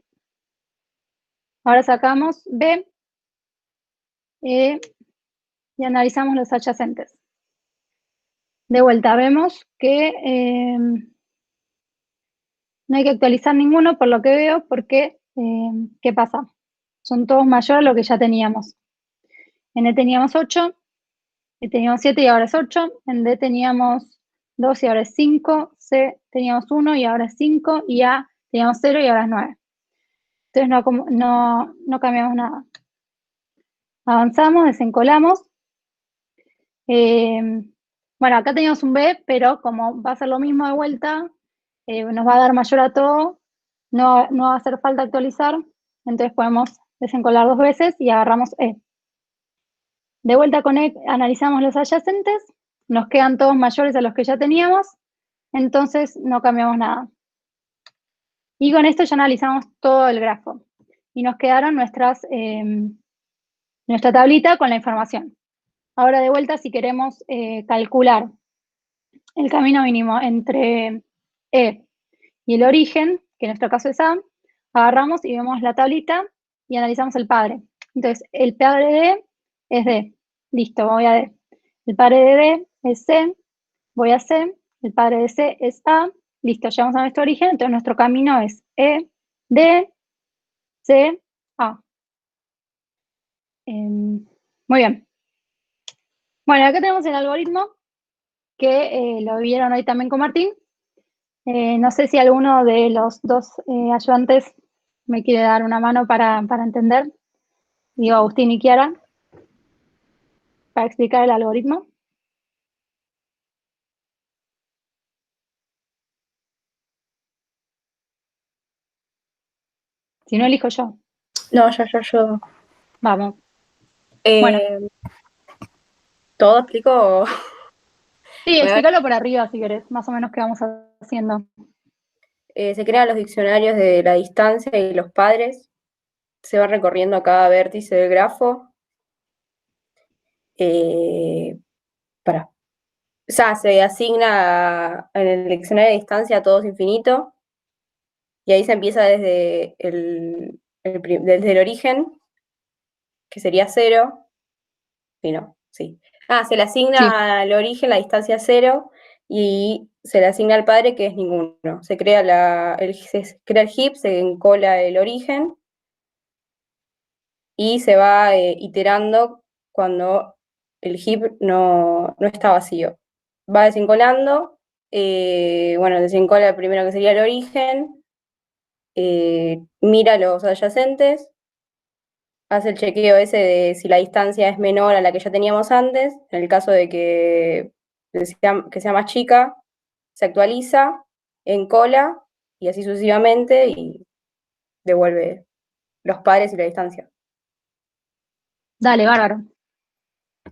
Ahora sacamos B y analizamos los adyacentes. De vuelta, vemos que no hay que actualizar ninguno por lo que veo, porque, ¿qué pasa? Son todos mayores a lo que ya teníamos. En E teníamos 8, E teníamos 7 y ahora es 8, en D teníamos 2 y ahora es 5, C teníamos 1 y ahora es 5, y A teníamos 0 y ahora es 9. Entonces no cambiamos nada. Avanzamos, desencolamos. Bueno, acá teníamos un B, pero como va a ser lo mismo de vuelta, nos va a dar mayor a todo, no va a hacer falta actualizar, entonces podemos desencolar 2 veces y agarramos E. De vuelta con E, analizamos los adyacentes, nos quedan todos mayores a los que ya teníamos, entonces no cambiamos nada. Y con esto ya analizamos todo el grafo. Y nos quedaron nuestra tablita con la información. Ahora de vuelta, si queremos calcular el camino mínimo entre E y el origen, que en nuestro caso es A, agarramos y vemos la tablita y analizamos el padre. Entonces, el padre de D es D. Listo, voy a D. El padre de D es C, voy a C. El padre de C es A. Listo, llegamos a nuestro origen. Entonces, nuestro camino es E, D, C, A. Muy bien. Bueno, acá tenemos el algoritmo que lo vieron hoy también con Martín. No sé si alguno de los dos ayudantes me quiere dar una mano para entender. Digo, Agustín y Kiara, para explicar el algoritmo. Si no, elijo yo. No, yo. Vamos. Bueno. ¿Todo explico? Sí, Bueno, explícalo por arriba si querés, más o menos qué vamos haciendo. se crean los diccionarios de la distancia y los padres. Se va recorriendo cada vértice del grafo. O sea, se asigna en el diccionario de distancia a todos infinito. Y ahí se empieza desde desde el origen, que sería 0. Y no, sí. Se le asigna al origen la distancia 0 y se le asigna al padre, que es ninguno. Se crea el heap, se encola el origen y se va iterando cuando el heap no está vacío. Va desencolando, bueno, desencola primero que sería el origen, mira los adyacentes, hace el chequeo ese de si la distancia es menor a la que ya teníamos antes. En el caso de que sea más chica, se actualiza, encola y así sucesivamente y devuelve los padres y la distancia. Dale, bárbaro.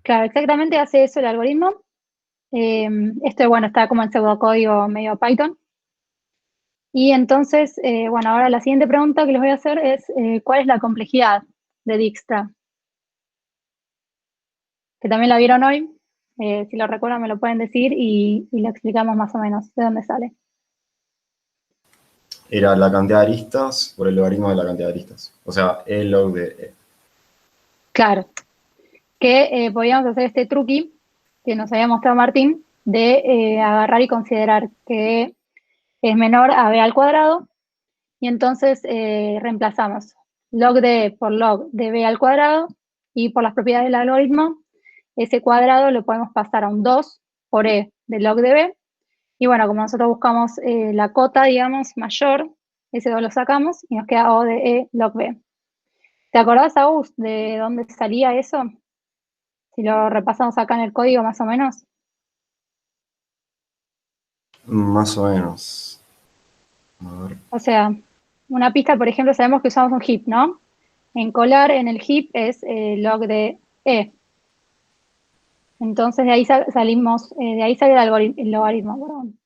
Claro, exactamente hace eso el algoritmo. Esto, bueno, está como en pseudocódigo medio Python. Y entonces, bueno, ahora la siguiente pregunta que les voy a hacer es, ¿cuál es la complejidad de Dijkstra? Que también la vieron hoy. Si lo recuerdan me lo pueden decir y lo explicamos más o menos de dónde sale. Era la cantidad de aristas por el logaritmo de la cantidad de aristas. O sea, E log de E. Claro. Que podíamos hacer este truqui que nos había mostrado Martín de agarrar y considerar que es menor a b al cuadrado y entonces reemplazamos log de E por log de b al cuadrado y por las propiedades del algoritmo ese cuadrado lo podemos pasar a un 2 por e de log de b y bueno, como nosotros buscamos la cota, digamos, mayor, ese 2 lo sacamos y nos queda o de e log b. ¿Te acordás, Agus, de dónde salía eso? Si lo repasamos acá en el código más o menos. Más o menos. A ver. O sea, una pista, por ejemplo, sabemos que usamos un heap, ¿no? Encolar en el heap es log de e. Entonces de ahí salimos, de ahí sale el logaritmo, perdón.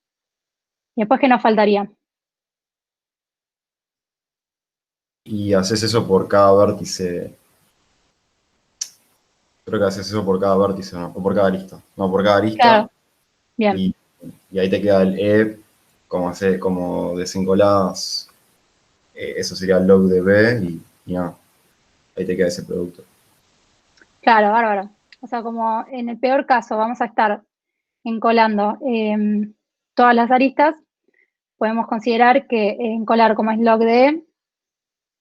Y después, ¿qué nos faltaría? Y haces eso por cada vértice. Creo que haces eso por cada vértice, ¿no? O por cada arista. No, por cada arista. Claro. Bien. Y ahí te queda el E, como desencolás, eso sería el log de B y nada. Ahí te queda ese producto. Claro, bárbaro. O sea, como en el peor caso vamos a estar encolando todas las aristas, podemos considerar que encolar como es log de e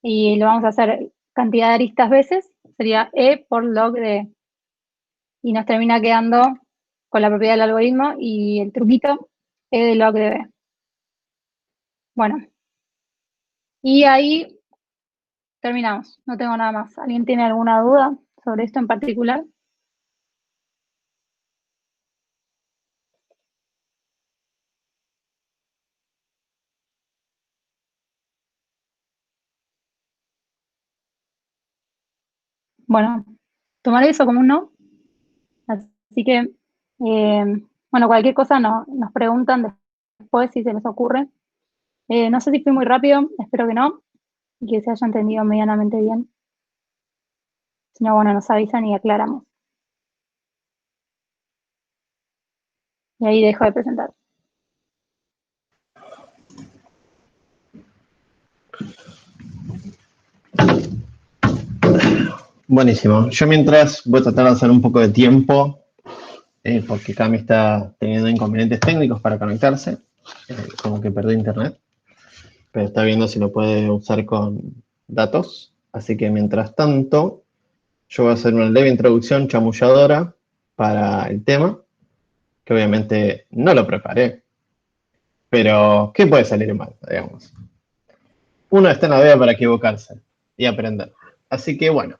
y lo vamos a hacer cantidad de aristas veces, sería e por log de e. Y nos termina quedando con la propiedad del algoritmo y el truquito e de log de b. Bueno, y ahí terminamos. No tengo nada más. ¿Alguien tiene alguna duda sobre esto en particular? Bueno, tomaré eso como un no. Así que, bueno, cualquier cosa nos preguntan después si se les ocurre. No sé si fui muy rápido, espero que no, y que se haya entendido medianamente bien. Si no, bueno, nos avisan y aclaramos. Y ahí dejo de presentar. Buenísimo. Yo mientras voy a tratar de hacer un poco de tiempo, porque Cami está teniendo inconvenientes técnicos para conectarse, como que perdió internet, pero está viendo si lo puede usar con datos. Así que mientras tanto, yo voy a hacer una leve introducción chamulladora para el tema, que obviamente no lo preparé, pero ¿qué puede salir mal, digamos? Uno está en la vida para equivocarse y aprender. Así que bueno.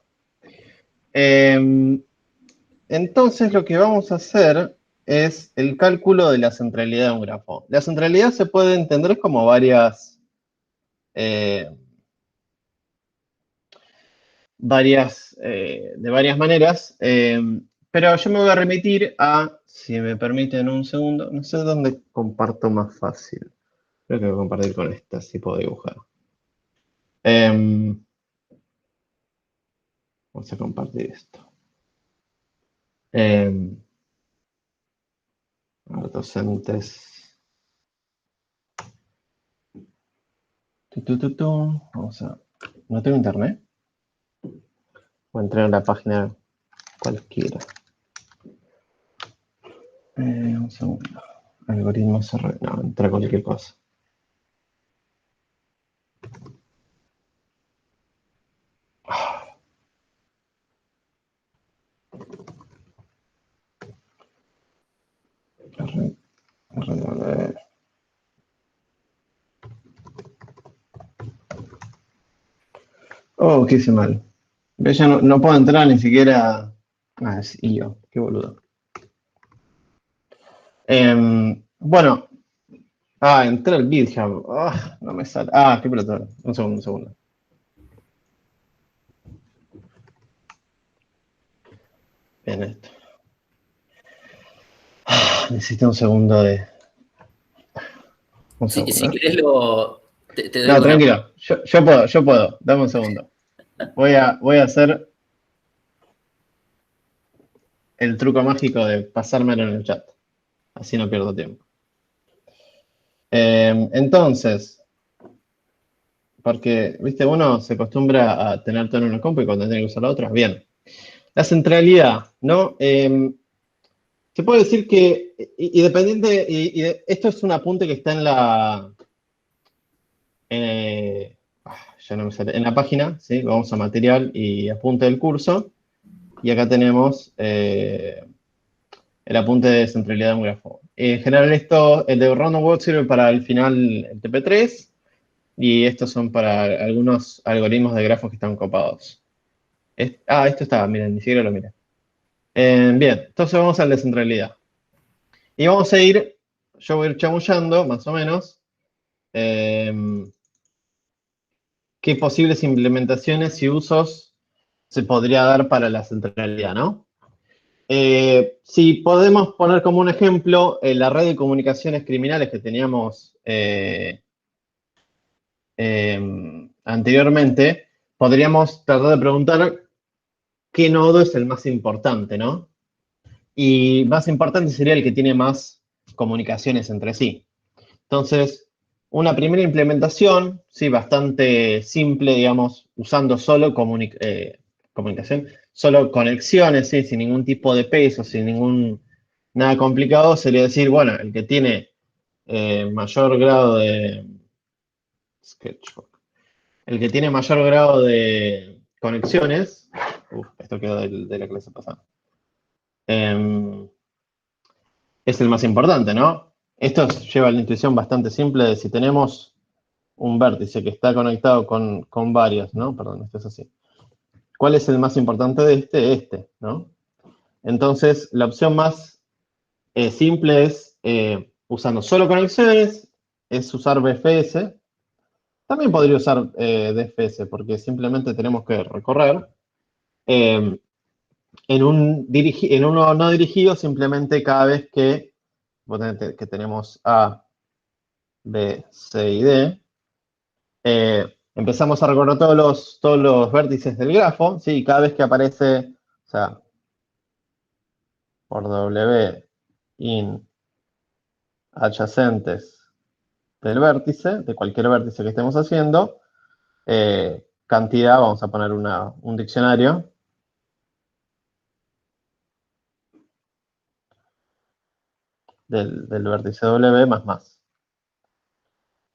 Entonces lo que vamos a hacer es el cálculo de la centralidad de un grafo. La centralidad se puede entender como varias maneras, pero yo me voy a remitir a, si me permiten un segundo, no sé dónde comparto más fácil. Creo que voy a compartir con esta, si puedo dibujar. Vamos a compartir esto. Docentes. Vamos a... ¿No tengo internet? Voy a entrar a la página cualquiera. Un segundo. Algoritmos. No, entra cualquier cosa. Oh, ¿qué hice mal? Ve, ya no puedo entrar ni siquiera... Ah, es IO, qué boludo. Bueno. Entré al GitHub. No me sale. Qué pelotón. Un segundo. Bien, esto. Necesito un segundo de... Un segundo. Si querés te doy No, una- tranquilo. Yo puedo. Dame un segundo. Voy a hacer el truco mágico de pasármelo en el chat. Así no pierdo tiempo. Entonces, porque, viste, uno se acostumbra a tener todo en una compu y cuando tiene que usar la otra, bien. La centralidad, ¿no? Se puede decir que, esto es un apunte que está en la, ya no me sale, en la página, ¿sí? Vamos a material y apunte del curso, y acá tenemos el apunte de centralidad de un grafo. En general el de Random Walk sirve para el final, el TP3, y estos son para algunos algoritmos de grafos que están copados. Esto estaba, miren, ni siquiera lo miré. Bien, entonces vamos al de centralidad. Y vamos a yo voy a ir chamullando, más o menos, qué posibles implementaciones y usos se podría dar para la centralidad, ¿no? Si podemos poner como un ejemplo la red de comunicaciones criminales que teníamos anteriormente, podríamos tratar de preguntar qué nodo es el más importante, ¿no? Y más importante sería el que tiene más comunicaciones entre sí. Entonces, una primera implementación, sí, bastante simple, digamos, usando solo comunicación, solo conexiones, ¿sí? Sin ningún tipo de peso, sin nada complicado, sería decir, bueno, el que tiene mayor grado de... Sketchbook. El que tiene mayor grado de conexiones, esto quedó de la clase pasada, es el más importante, ¿no? Esto lleva a la intuición bastante simple de si tenemos un vértice que está conectado con varios, ¿no? Perdón, esto es así. ¿Cuál es el más importante de este, ¿no? Entonces, la opción más simple es, usando solo conexiones, es usar BFS. También podría usar DFS, porque simplemente tenemos que recorrer en uno no dirigido, simplemente cada vez que, que tenemos A, B, C y D, empezamos a recorrer todos los vértices del grafo, ¿sí? Cada vez que aparece, o sea, por W in adyacentes del vértice, de cualquier vértice que estemos haciendo, cantidad, vamos a poner un diccionario, del vértice W más.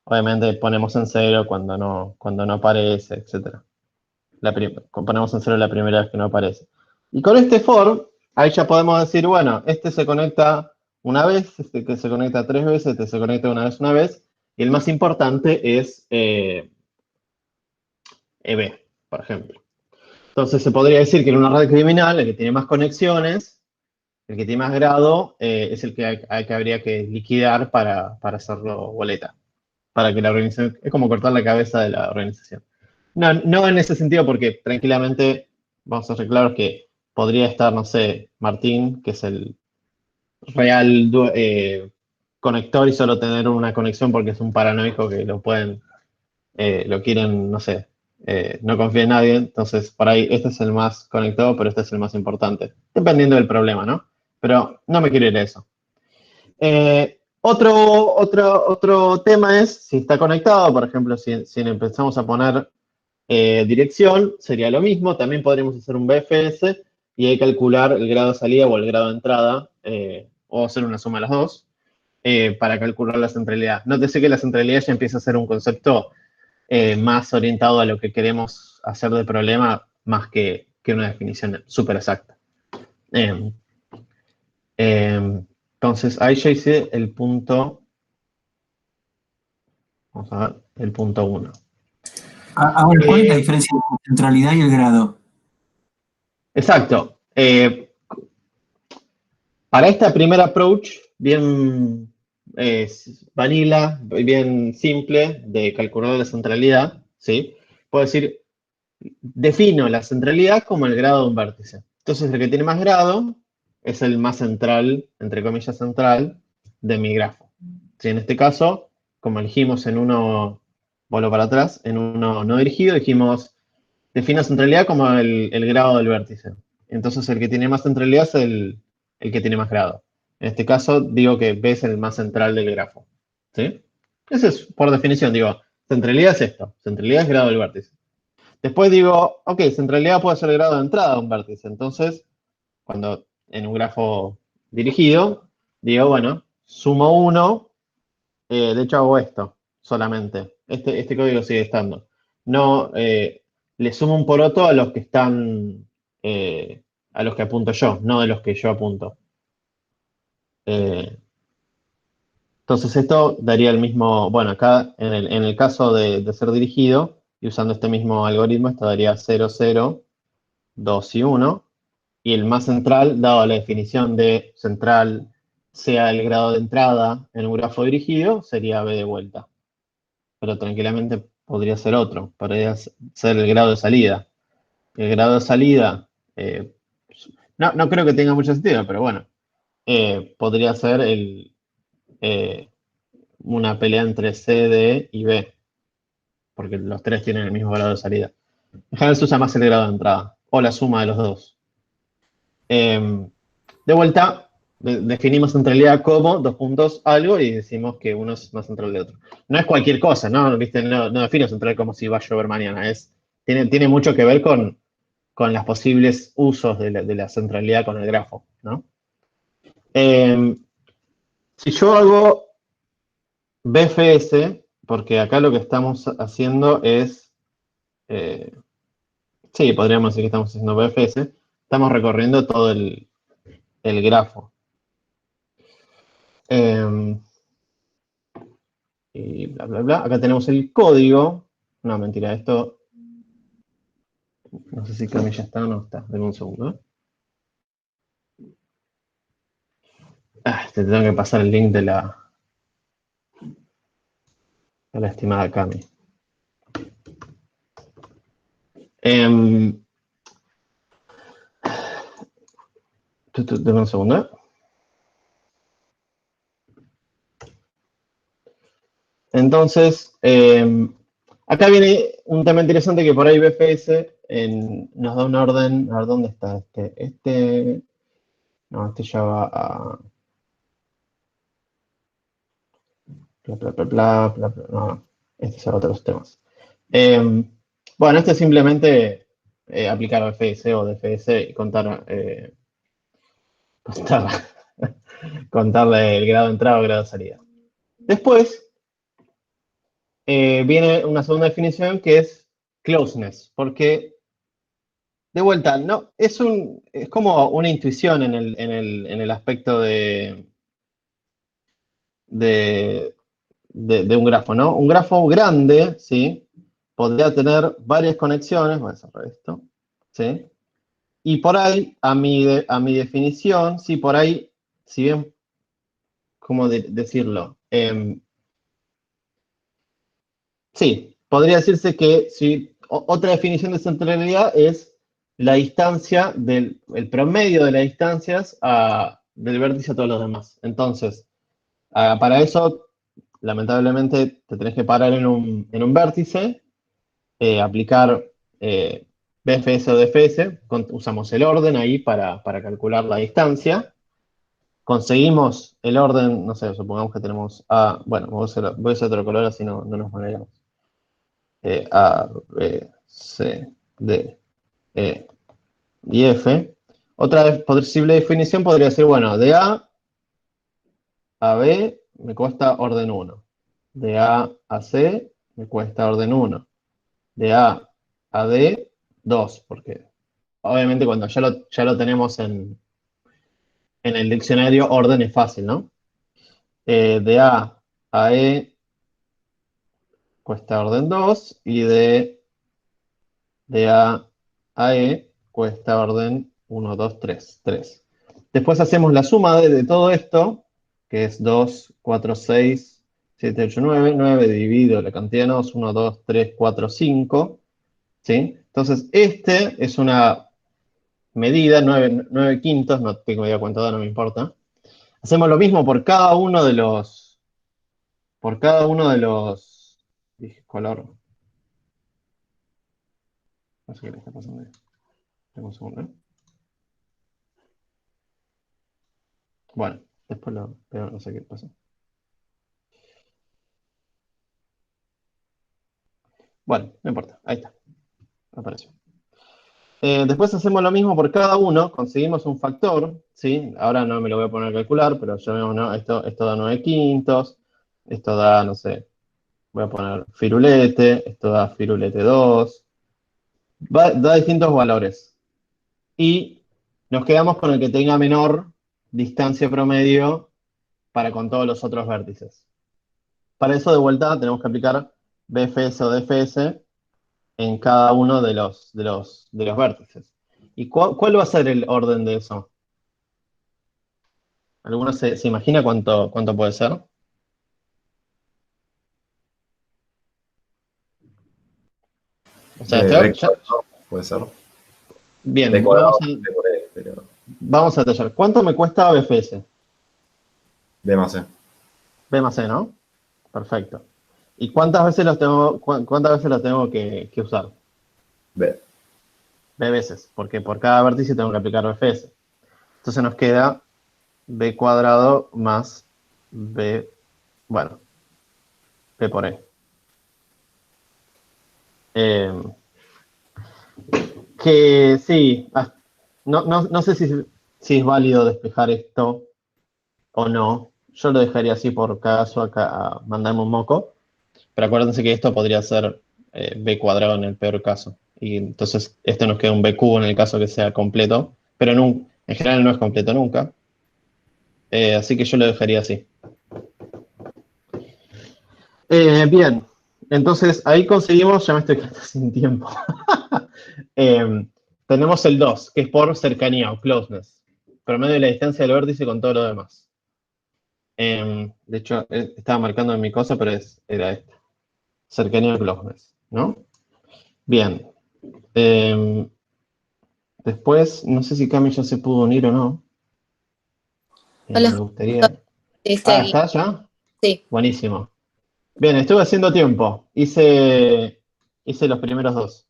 Obviamente ponemos en cero cuando no aparece, etc. Ponemos en cero la primera vez que no aparece. Y con este for, ahí ya podemos decir, bueno, este se conecta una vez, este que se conecta 3 veces, este se conecta una vez, y el más importante es EB, por ejemplo. Entonces se podría decir que en una red criminal, el que tiene más conexiones, el que tiene más grado, es el que habría que liquidar para hacerlo boleta. Para que la organización, es como cortar la cabeza de la organización. No en ese sentido, porque tranquilamente vamos a ser claros que podría estar, no sé, Martín, que es el real conector y solo tener una conexión porque es un paranoico que lo quieren, no sé, no confía en nadie, entonces por ahí este es el más conectado, pero este es el más importante, dependiendo del problema, ¿no? Pero no me quiero ir a eso. Otro tema es si está conectado, por ejemplo, si empezamos a poner dirección, sería lo mismo, también podríamos hacer un BFS y hay que calcular el grado de salida o el grado de entrada, o hacer una suma de las dos, para calcular la centralidad. Nótese que la centralidad ya empieza a ser un concepto más orientado a lo que queremos hacer de problema, más que una definición súper exacta. Entonces, ahí ya hice el punto, vamos a ver, el punto 1. Ahora, ¿cuál es la diferencia entre la centralidad y el grado? Exacto. Para esta primera approach, bien vanilla, bien simple de calcular la centralidad, ¿sí? Puedo decir, defino la centralidad como el grado de un vértice. Entonces, el que tiene más grado es el más central, entre comillas central, de mi grafo. ¿Sí? En este caso, como elegimos en uno, vuelvo para atrás, en uno no dirigido, dijimos, defino centralidad como el grado del vértice. Entonces, el que tiene más centralidad es el que tiene más grado. En este caso, digo que B es el más central del grafo. ¿Sí? Eso es, por definición, digo, centralidad es esto. Centralidad es grado del vértice. Después digo, ok, centralidad puede ser el grado de entrada de un vértice. Entonces, cuando en un grafo dirigido, digo, bueno, sumo 1, de hecho hago esto solamente. Este código sigue estando. No, le sumo un poroto a los que están, a los que apunto yo, no de los que yo apunto. Entonces esto daría el mismo, bueno, acá en el caso de ser dirigido, y usando este mismo algoritmo, esto daría 0, 0, 2 y 1. Y el más central, dado la definición de central sea el grado de entrada en un grafo dirigido, sería B de vuelta. Pero tranquilamente podría ser otro, podría ser el grado de salida. El grado de salida, no creo que tenga mucho sentido, pero bueno, podría ser una pelea entre C, D y B, porque los tres tienen el mismo grado de salida. En general se usa más el grado de entrada, o la suma de los dos. De vuelta, definimos centralidad como dos puntos algo y decimos que uno es más central de otro. No es cualquier cosa, ¿no? ¿Viste? No defino central como si va a llover mañana. Tiene mucho que ver con los posibles usos de la centralidad con el grafo, ¿no? Si yo hago BFS, porque acá lo que estamos haciendo es, sí, podríamos decir que estamos haciendo BFS, estamos recorriendo todo el grafo. Y bla, bla, bla. Acá tenemos el código. No, mentira, esto... No sé si Cami ya está o no está. Deme un segundo. Te tengo que pasar el link de la estimada Cami. Deme un segundo. Entonces, acá viene un tema interesante que por ahí BFS nos da un orden. A ver, ¿dónde está este? No, este ya va a... No, este es a otros temas. Bueno, este es simplemente aplicar BFS o DFS y contarle el grado de entrada o grado de salida. Después viene una segunda definición que es closeness, porque de vuelta, no, es como una intuición en el aspecto de un grafo, ¿no? Un grafo grande, ¿sí? Podría tener varias conexiones, voy a cerrar esto, ¿sí? Y por ahí, a mi definición, sí, por ahí, si bien, ¿cómo decirlo? Sí, podría decirse que otra definición de centralidad es la distancia el promedio de las distancias del vértice a todos los demás. Entonces, para eso, lamentablemente, te tenés que parar en un vértice, aplicar BFS o DFS, usamos el orden ahí para calcular la distancia. Conseguimos el orden, no sé, supongamos que tenemos A, bueno, voy a usar otro color así no nos manejamos. A, B, C, D, E y F. Otra posible definición podría ser, bueno, de A a B me cuesta orden 1. De A a C me cuesta orden 1. De A a D, 2, porque obviamente cuando ya lo tenemos en el diccionario, orden es fácil, ¿no? De A a E cuesta orden 2 y de A a E cuesta orden 1, 2, 3. Después hacemos la suma de todo esto, que es 2, 4, 6, 7, 8, 9. 9 dividido la cantidad de nodos, 1, 2, 3, 4, 5. ¿Sí? Entonces, este es una medida, 9 quintos, no tengo idea cuánto da, no me importa. Hacemos lo mismo por cada uno de los... Dije color. No sé qué le está pasando ahí. Dame un segundo, ¿eh? Bueno, después pero no sé qué pasa. Bueno, no importa, ahí está, apareció. Después hacemos lo mismo por cada uno, conseguimos un factor, ¿sí? Ahora no me lo voy a poner a calcular, pero ya vemos, ¿no? Esto da 9 quintos, esto da, no sé, voy a poner firulete, esto da firulete 2, da distintos valores. Y nos quedamos con el que tenga menor distancia promedio para con todos los otros vértices. Para eso, de vuelta, tenemos que aplicar BFS o DFS en cada uno de los vértices. ¿Y cuál va a ser el orden de eso? ¿Alguno se imagina cuánto puede ser? O sea, De B cuadrado, puede ser. Bien, B cuadrado, B por E, pero vamos a detallar. ¿Cuánto me cuesta BFS? B más E. B más E, ¿no? Perfecto. ¿Y cuántas veces los tengo que usar? B. B veces, porque por cada vértice tengo que aplicar BFS. Entonces nos queda B cuadrado más B, bueno, B por E. Que sí, no sé si es válido despejar esto o no. Yo lo dejaría así por caso acá a mandarme un moco. Pero acuérdense que esto podría ser B cuadrado en el peor caso. Y entonces esto nos queda un B cubo en el caso que sea completo. Pero en general no es completo nunca. Así que yo lo dejaría así. Bien. Entonces ahí conseguimos, ya me estoy quedando sin tiempo. Tenemos el 2, que es por cercanía o closeness. Promedio de la distancia del vértice con todo lo demás. De hecho, estaba marcando en mi cosa, pero era esta. Cercanía o closeness, ¿no? Bien. Después, no sé si Cami ya se pudo unir o no. Hola, Me gustaría... estoy aquí. ¿Está ya? Sí, Buenísimo. Bien, estuve haciendo tiempo. Hice los primeros dos.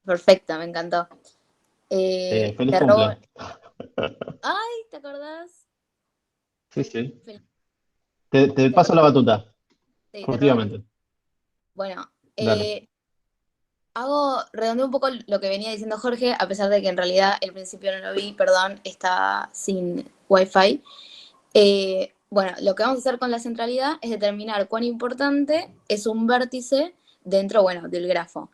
perfecto, me encantó. Feliz Te robo. cumple. Ay, ¿te acordás? Sí, sí. Fel- Te Te, ro- paso la batuta, sí, te robo. furtivamente. Bueno, Dale. redondeo un poco lo que venía diciendo Jorge, a pesar de que en realidad el principio no lo vi, perdón, está sin Wi-Fi. Bueno, lo que vamos a hacer con la centralidad es determinar cuán importante es un vértice dentro, bueno, del grafo.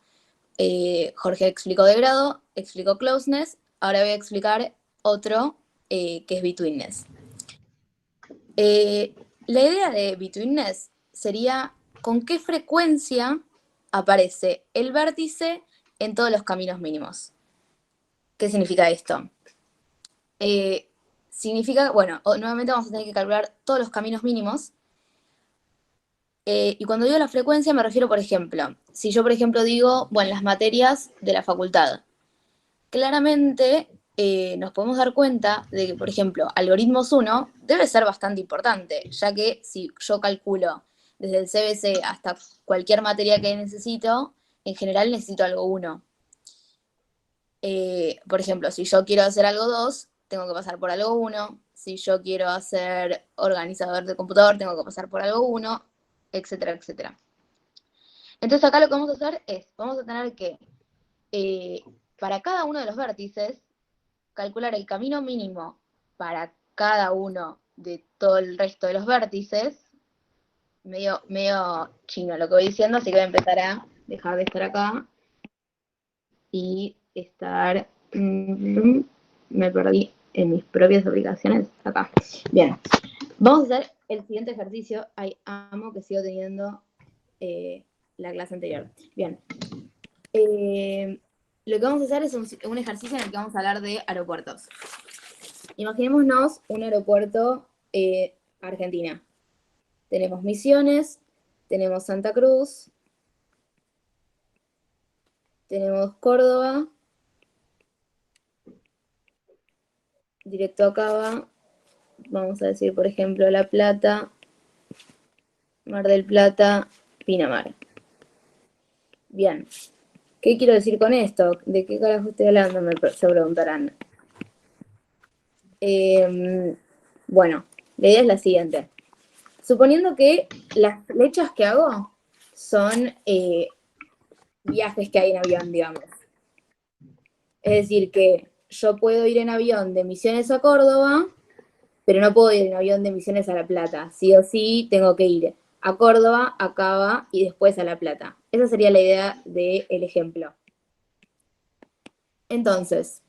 Jorge explicó de grado, explicó closeness, ahora voy a explicar otro que es betweenness. La idea de betweenness sería con qué frecuencia aparece el vértice en todos los caminos mínimos. ¿Qué significa esto? Significa, bueno, nuevamente vamos a tener que calcular todos los caminos mínimos. Y cuando digo la frecuencia me refiero, por ejemplo, si yo, por ejemplo, digo, bueno, las materias de la facultad, claramente nos podemos dar cuenta de que, por ejemplo, algoritmos 1 debe ser bastante importante, ya que si yo calculo desde el CBC hasta cualquier materia que necesito, en general necesito algo 1. Por ejemplo, si yo quiero hacer algo 2, tengo que pasar por algo 1. Si yo quiero hacer organizador de computador, tengo que pasar por algo 1, etcétera, etcétera. Entonces acá lo que vamos a hacer es, vamos a tener que, para cada uno de los vértices, calcular el camino mínimo para cada uno de todo el resto de los vértices. Medio chino lo que voy diciendo, así que voy a empezar a dejar de estar acá y estar... me perdí en mis propias aplicaciones. Acá. Bien. Vamos a hacer el siguiente ejercicio. Ay, amo que sigo teniendo la clase anterior. Bien. Lo que vamos a hacer es un ejercicio en el que vamos a hablar de aeropuertos. Imaginémonos un aeropuerto Argentina. Tenemos Misiones, tenemos Santa Cruz, tenemos Córdoba, directo acá va, vamos a decir, por ejemplo, La Plata, Mar del Plata, Pinamar. Bien. ¿Qué quiero decir con esto? ¿De qué carajo estoy hablando? Se preguntarán. Bueno, la idea es la siguiente. Suponiendo que las flechas que hago son viajes que hay en avión, digamos. Es decir, que yo puedo ir en avión de Misiones a Córdoba, pero no puedo ir en avión de Misiones a La Plata. Sí o sí tengo que ir a Córdoba, a Cava y después a La Plata. Esa sería la idea del ejemplo. Entonces,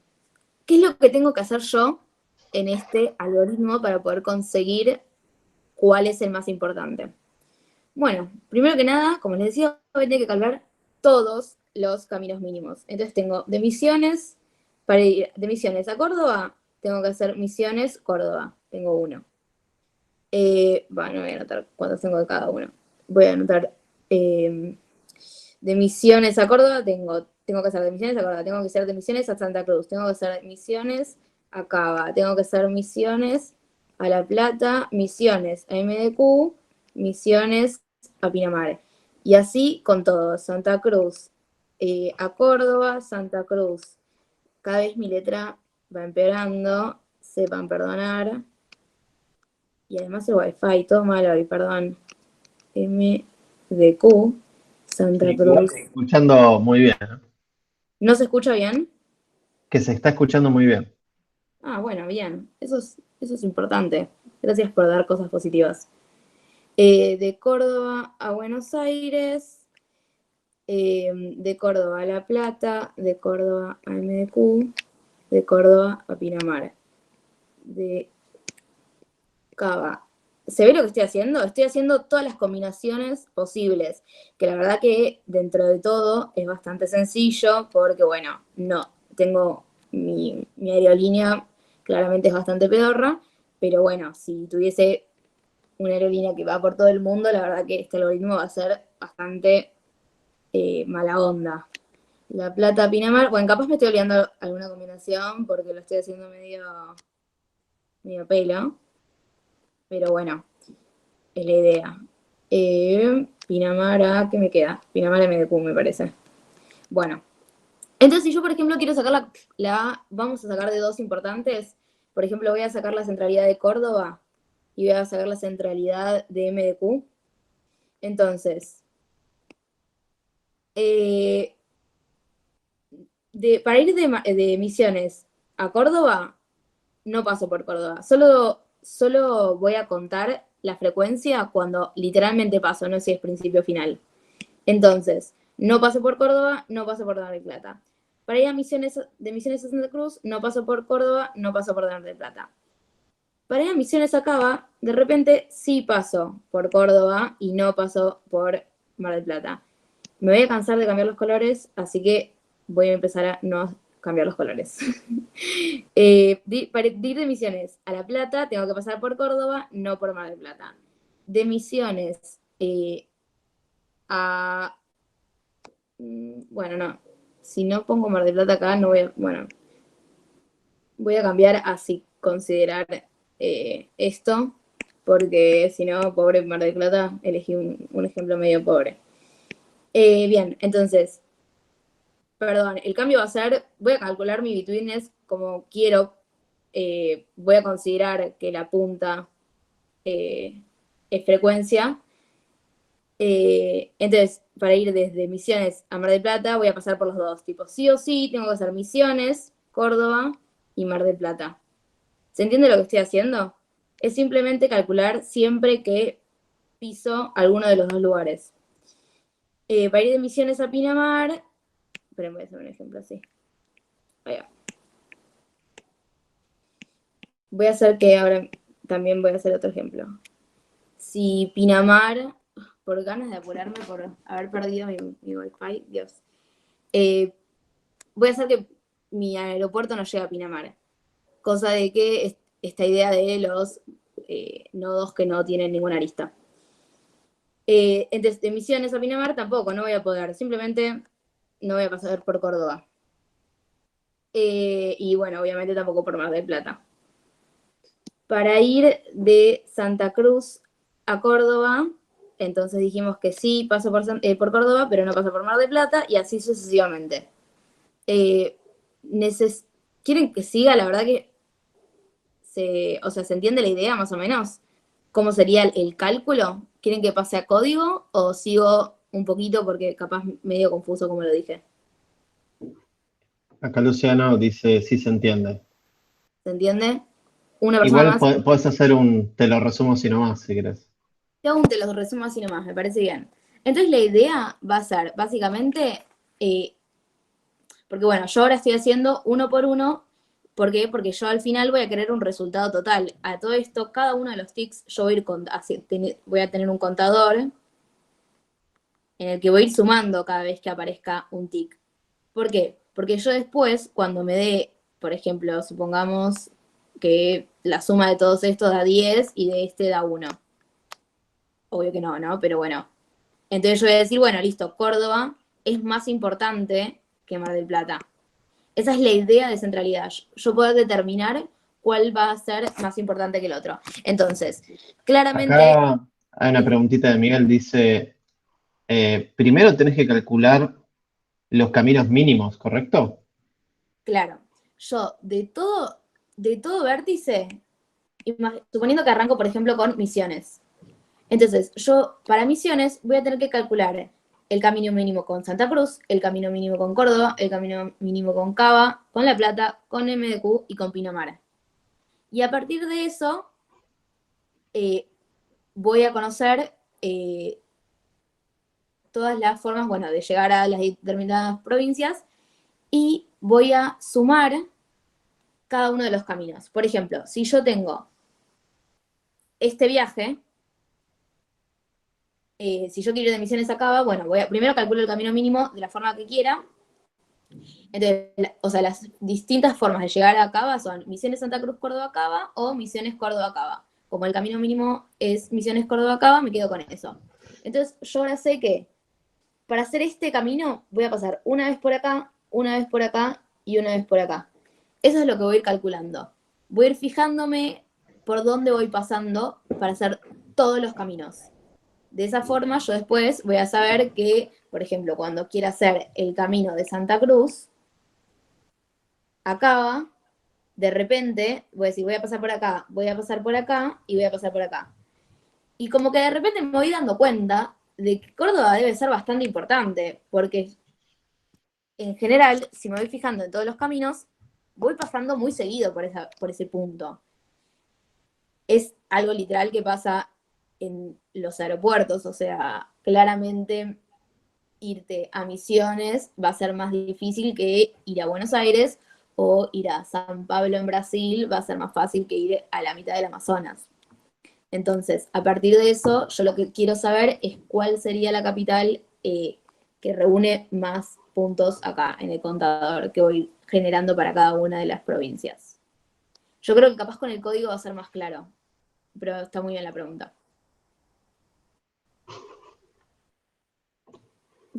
¿qué es lo que tengo que hacer yo en este algoritmo para poder conseguir cuál es el más importante? Bueno, primero que nada, como les decía, voy a tener que calcular todos los caminos mínimos. Entonces tengo de Misiones, para ir de Misiones a Córdoba, tengo que hacer Misiones, Córdoba. Tengo uno. Bueno, no voy a anotar cuántos tengo de cada uno. Voy a anotar de Misiones a Córdoba, tengo que hacer de Misiones a Córdoba, tengo que hacer de Misiones a Santa Cruz, tengo que hacer Misiones a Cava, tengo que hacer Misiones a La Plata, Misiones a MDQ, Misiones a Pinamar. Y así con todo, Santa Cruz a Córdoba, Santa Cruz. Cada vez mi letra va empeorando, sepan perdonar. Y además el Wi-Fi, todo mal hoy, perdón. MDQ, Santa Sí, Cruz. escuchando muy bien, ¿no? ¿No se escucha bien? Que se está escuchando muy bien. Ah, bueno, bien. Eso es importante. Gracias por dar cosas positivas. De Córdoba a Buenos Aires, de Córdoba a La Plata, de Córdoba a MDQ, de Córdoba a Pinamar, de Cava. ¿Se ve lo que estoy haciendo? Estoy haciendo todas las combinaciones posibles, que la verdad que dentro de todo es bastante sencillo, porque bueno, no, tengo mi aerolínea, claramente es bastante pedorra, pero bueno, si tuviese una aerolínea que va por todo el mundo, la verdad que este algoritmo va a ser bastante mala onda. La Plata, Pinamar, bueno, capaz me estoy olvidando alguna combinación porque lo estoy haciendo medio pelo. Pero bueno, es la idea. Pinamar, ¿qué me queda? Pinamar MDQ, me parece. Bueno, entonces si yo, por ejemplo, quiero sacar vamos a sacar de dos importantes. Por ejemplo, voy a sacar la centralidad de Córdoba y voy a sacar la centralidad de MDQ. Entonces, para ir de Misiones a Córdoba, no paso por Córdoba. Solo voy a contar la frecuencia cuando literalmente paso, no sé si es principio o final. Entonces, no paso por Córdoba, no paso por Mar del Plata. Para ir de Misiones a Santa Cruz, no paso por Córdoba, no paso por Mar del Plata. Para ir a Misiones a Cava, de repente sí paso por Córdoba y no paso por Mar del Plata. Me voy a cansar de cambiar los colores, así que voy a empezar a no cambiar los colores. Para ir de Misiones a La Plata, tengo que pasar por Córdoba, no por Mar del Plata. De Misiones bueno, no. Si no pongo Mar del Plata acá, no voy a... Bueno, voy a cambiar así, considerar esto, porque si no, pobre Mar del Plata, elegí un ejemplo medio pobre. Bien, entonces, perdón, el cambio va a ser, voy a calcular mi betweenness como quiero, voy a considerar que la punta es frecuencia. Entonces, para ir desde Misiones a Mar del Plata, voy a pasar por los dos. Tipo, sí o sí, tengo que hacer Misiones, Córdoba y Mar del Plata. ¿Se entiende lo que estoy haciendo? Es simplemente calcular siempre que piso alguno de los dos lugares. Para ir de Misiones a Pinamar, esperen, voy a hacer un ejemplo así. Ahí va. Voy a hacer que ahora también voy a hacer otro ejemplo. Si Pinamar, por ganas de apurarme por haber perdido mi Wi-Fi, Dios. Voy a hacer que mi aeropuerto no llegue a Pinamar. Cosa de que esta idea de los nodos que no tienen ninguna arista. Entonces, de Misiones a Pinamar tampoco, no voy a poder. Simplemente no voy a pasar por Córdoba. Y bueno, obviamente tampoco por Mar del Plata. Para ir de Santa Cruz a Córdoba, entonces dijimos que sí, paso por Córdoba, pero no paso por Mar del Plata, y así sucesivamente. ¿Quieren que siga? La verdad que ¿se entiende la idea más o menos? ¿Cómo sería el cálculo? ¿Quieren que pase a código o sigo un poquito porque capaz medio confuso como lo dije? Acá Luciano dice, sí se entiende. ¿Se entiende? Una persona Igual más. podés hacer te lo resumo así nomás, si querés. Te los resumo así nomás, me parece bien. Entonces la idea va a ser, básicamente, porque bueno, yo ahora estoy haciendo uno por uno. ¿Por qué? Porque yo al final voy a querer un resultado total. A todo esto, cada uno de los tics, yo voy a tener un contador en el que voy a ir sumando cada vez que aparezca un tic. ¿Por qué? Porque yo después, cuando me dé, por ejemplo, supongamos que la suma de todos estos da 10 y de este da 1. Obvio que no, ¿no? Pero bueno. Entonces yo voy a decir, bueno, listo, Córdoba es más importante que Mar del Plata. Esa es la idea de centralidad. Yo puedo determinar cuál va a ser más importante que el otro. Entonces, claramente... Acá hay una preguntita de Miguel, dice, primero tenés que calcular los caminos mínimos, ¿correcto? Claro. Yo, de todo vértice, suponiendo que arranco, por ejemplo, con Misiones. Entonces, yo, para Misiones, voy a tener que calcular el camino mínimo con Santa Cruz, el camino mínimo con Córdoba, el camino mínimo con Cava, con La Plata, con MDQ y con Pinamar. Y a partir de eso, voy a conocer todas las formas, bueno, de llegar a las determinadas provincias y voy a sumar cada uno de los caminos. Por ejemplo, si yo tengo este viaje, si yo quiero ir de Misiones a Cava, bueno, primero calculo el camino mínimo de la forma que quiera. Entonces, las distintas formas de llegar a Cava son Misiones Santa Cruz, Córdoba, Cava o Misiones Córdoba, Cava. Como el camino mínimo es Misiones Córdoba, Cava, me quedo con eso. Entonces, yo ahora sé que para hacer este camino voy a pasar una vez por acá, una vez por acá y una vez por acá. Eso es lo que voy a ir calculando. Voy a ir fijándome por dónde voy pasando para hacer todos los caminos. De esa forma yo después voy a saber que, por ejemplo, cuando quiera hacer el camino de Santa Cruz, acaba, de repente, voy a decir, voy a pasar por acá, voy a pasar por acá y voy a pasar por acá. Y como que de repente me voy dando cuenta de que Córdoba debe ser bastante importante, porque en general, si me voy fijando en todos los caminos, voy pasando muy seguido por ese punto. Es algo literal que pasa en los aeropuertos, o sea, claramente irte a Misiones va a ser más difícil que ir a Buenos Aires, o ir a San Pablo en Brasil va a ser más fácil que ir a la mitad del Amazonas. Entonces, a partir de eso, yo lo que quiero saber es cuál sería la capital que reúne más puntos acá en el contador que voy generando para cada una de las provincias. Yo creo que capaz con el código va a ser más claro, pero está muy bien la pregunta.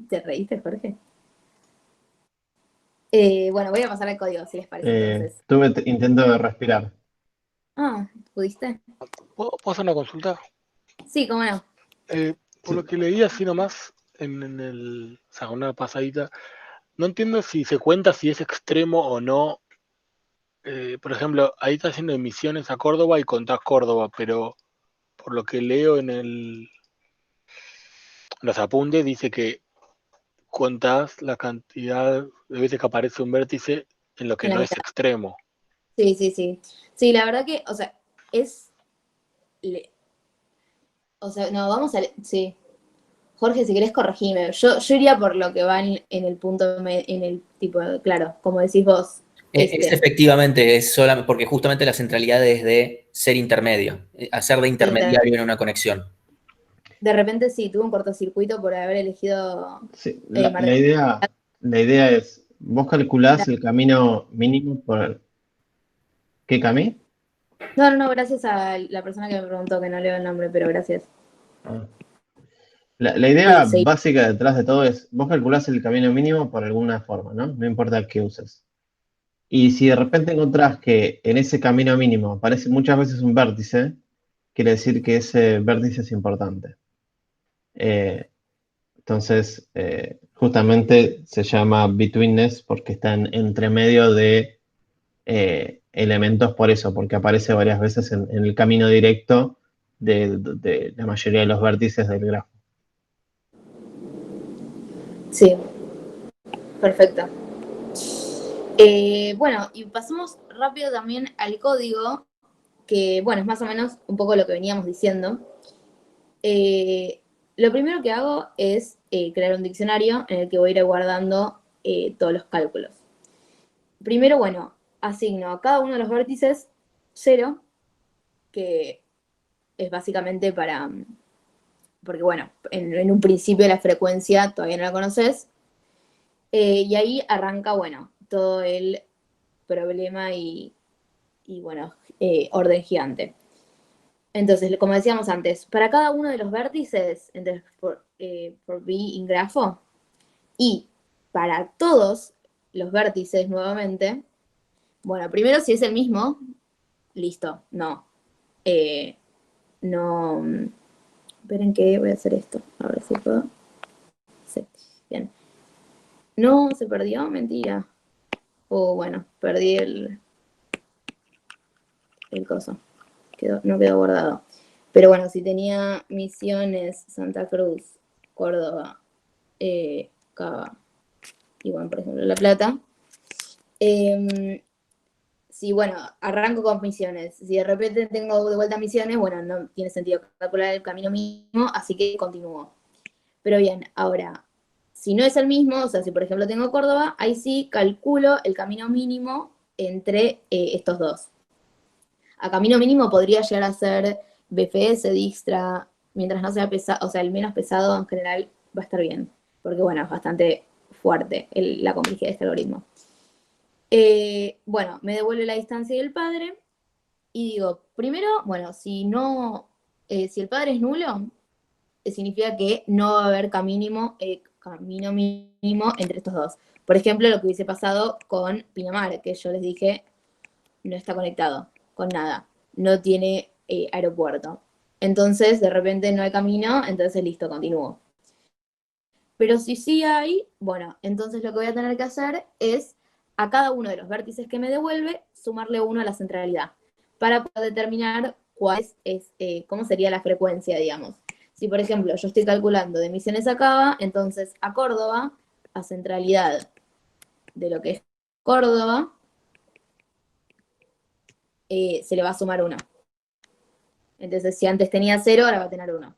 ¿Te reíste, Jorge? Bueno, voy a pasar al código, si les parece, entonces. Intento de respirar. Ah, ¿pudiste? ¿Puedo hacer una consulta? Sí, cómo no. Por lo que leí así nomás, o sea, una pasadita, no entiendo si se cuenta si es extremo o no. Por ejemplo, ahí está haciendo emisiones a Córdoba y contás Córdoba, pero por lo que leo en los apuntes, dice que contás la cantidad de veces que aparece un vértice en lo que En la no es mitad. extremo. Sí, sí, sí. Sí, la verdad que, o sea, o sea, no, vamos a... Sí. Jorge, si querés corregime. Yo iría por lo que va en el punto, en el tipo, claro, como decís vos. Es efectivamente, es solamente porque justamente la centralidad es de ser intermedio, hacer de intermediario en una conexión. De repente sí, tuve un cortocircuito por haber elegido... Sí, la idea es, vos calculás el camino mínimo por... ¿Qué camino? No, gracias a la persona que me preguntó, que no leo el nombre, pero gracias. Ah. La idea Sí. básica detrás de todo es, vos calculás el camino mínimo por alguna forma, ¿no? No importa qué uses. Y si de repente encontrás que en ese camino mínimo aparece muchas veces un vértice, quiere decir que ese vértice es importante. Entonces, justamente se llama betweenness porque está entre medio de elementos por eso, porque aparece varias veces en el camino directo de la mayoría de los vértices del grafo. Sí, perfecto. Bueno, y pasamos rápido también al código, que bueno, es más o menos un poco lo que veníamos diciendo. Lo primero que hago es crear un diccionario en el que voy a ir guardando todos los cálculos. Primero, bueno, asigno a cada uno de los vértices 0, que es básicamente porque bueno, en un principio la frecuencia todavía no la conoces, y ahí arranca, bueno, todo el problema y bueno, orden gigante. Entonces, como decíamos antes, para cada uno de los vértices, entonces, por B in grafo, y para todos los vértices nuevamente, bueno, primero si es el mismo, listo, no. No, esperen que voy a hacer esto, a ver si puedo. Sí, bien. No, se perdió, mentira. O bueno, perdí el coso. No quedó guardado. Pero bueno, si tenía Misiones, Santa Cruz, Córdoba, Cava, y bueno, por ejemplo, La Plata. Si, bueno, arranco con Misiones. Si de repente tengo de vuelta Misiones, bueno, no tiene sentido calcular el camino mínimo, así que continúo. Pero bien, ahora, si no es el mismo, o sea, si por ejemplo tengo Córdoba, ahí sí calculo el camino mínimo entre estos dos. A camino mínimo podría llegar a ser BFS, Dijkstra, mientras no sea pesado, o sea, el menos pesado en general va a estar bien, porque bueno, es bastante fuerte la complejidad de este algoritmo. Bueno, me devuelve la distancia del padre y digo, primero, bueno, si el padre es nulo, significa que no va a haber camino mínimo entre estos dos. Por ejemplo, lo que hubiese pasado con Pinamar, que yo les dije no está conectado con nada. no tiene aeropuerto. Entonces, de repente no hay camino, entonces listo, continúo. Pero si sí hay, bueno, entonces lo que voy a tener que hacer es a cada uno de los vértices que me devuelve, sumarle 1 a la centralidad, para poder determinar cuál cómo sería la frecuencia, digamos. Si, por ejemplo, yo estoy calculando de Misiones a Cava, entonces a Córdoba, a centralidad de lo que es Córdoba, se le va a sumar 1. Entonces, si antes tenía 0, ahora va a tener 1.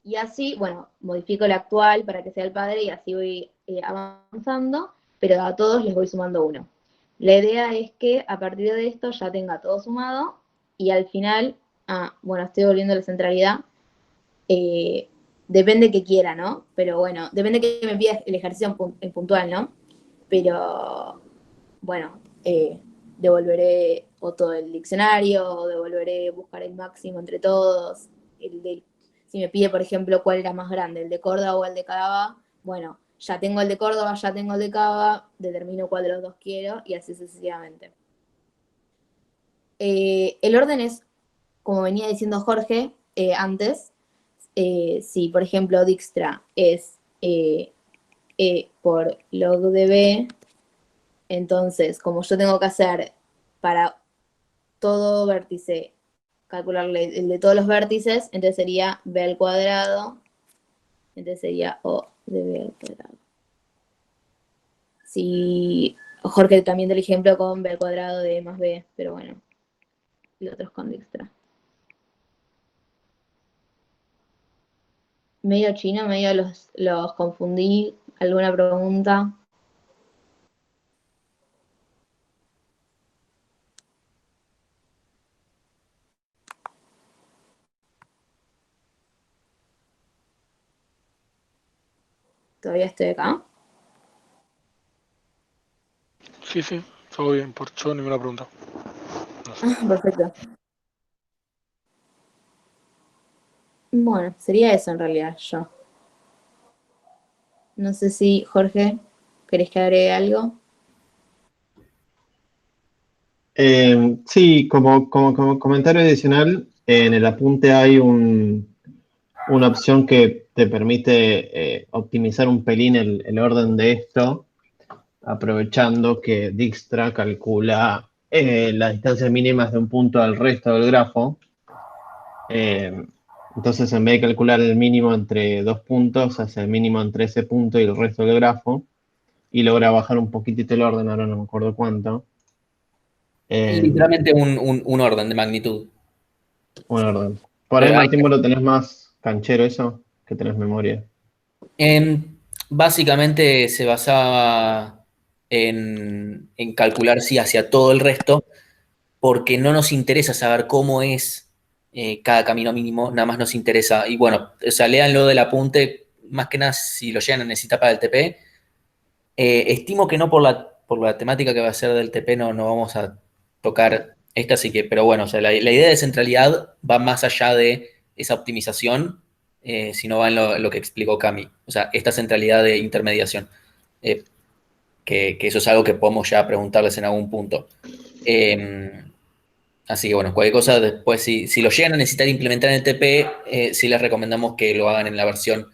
Y así, bueno, modifico el actual para que sea el padre y así voy avanzando, pero a todos les voy sumando 1. La idea es que a partir de esto ya tenga todo sumado y al final, bueno, estoy volviendo a la centralidad, depende que quiera, ¿no? Pero bueno, depende que me pida el ejercicio en puntual, ¿no? Pero, bueno, devolveré o todo el diccionario, o devolveré buscar el máximo entre todos, si me pide, por ejemplo, cuál era más grande, el de Córdoba o el de Cava, bueno, ya tengo el de Córdoba, ya tengo el de Cava, determino cuál de los dos quiero y así sucesivamente. El orden es, como venía diciendo Jorge antes, si por ejemplo Dijkstra es por log de B, entonces como yo tengo que hacer para todo vértice calcularle el de todos los vértices, entonces sería B al cuadrado, entonces sería O de B al cuadrado. Si Jorge también del ejemplo con B al cuadrado de E más B, pero bueno, y otros con Dijkstra. Medio chino, medio los confundí. ¿Alguna pregunta? ¿Todavía estoy acá? Sí, todo bien, por yo ninguna pregunta. No sé. Perfecto. Bueno, sería eso en realidad yo. No sé si, Jorge, ¿querés que agregue algo? Sí, como comentario adicional, en el apunte hay una opción que te permite optimizar un pelín el orden de esto, aprovechando que Dijkstra calcula las distancias mínimas de un punto al resto del grafo. Entonces, en vez de calcular el mínimo entre 2 puntos, hace el mínimo entre ese punto y el resto del grafo, y logra bajar un poquitito el orden, ahora no me acuerdo cuánto. Literalmente un orden de magnitud. Un orden. Por ahí, Martín, vos lo tenés más canchero eso, que tenés memoria. Básicamente se basaba en calcular sí hacia todo el resto, porque no nos interesa saber cómo es cada camino mínimo, nada más nos interesa, y bueno, o sea, léanlo del apunte, más que nada si lo llegan a necesitar para el TP. Estimo que no por la temática que va a ser del TP no vamos a tocar esta, así que, pero bueno, o sea, la idea de centralidad va más allá de esa optimización, sino va en lo que explicó Cami, o sea, esta centralidad de intermediación, que eso es algo que podemos ya preguntarles en algún punto. Así que bueno, cualquier cosa después, si lo llegan a necesitar implementar en el TP, sí les recomendamos que lo hagan en la versión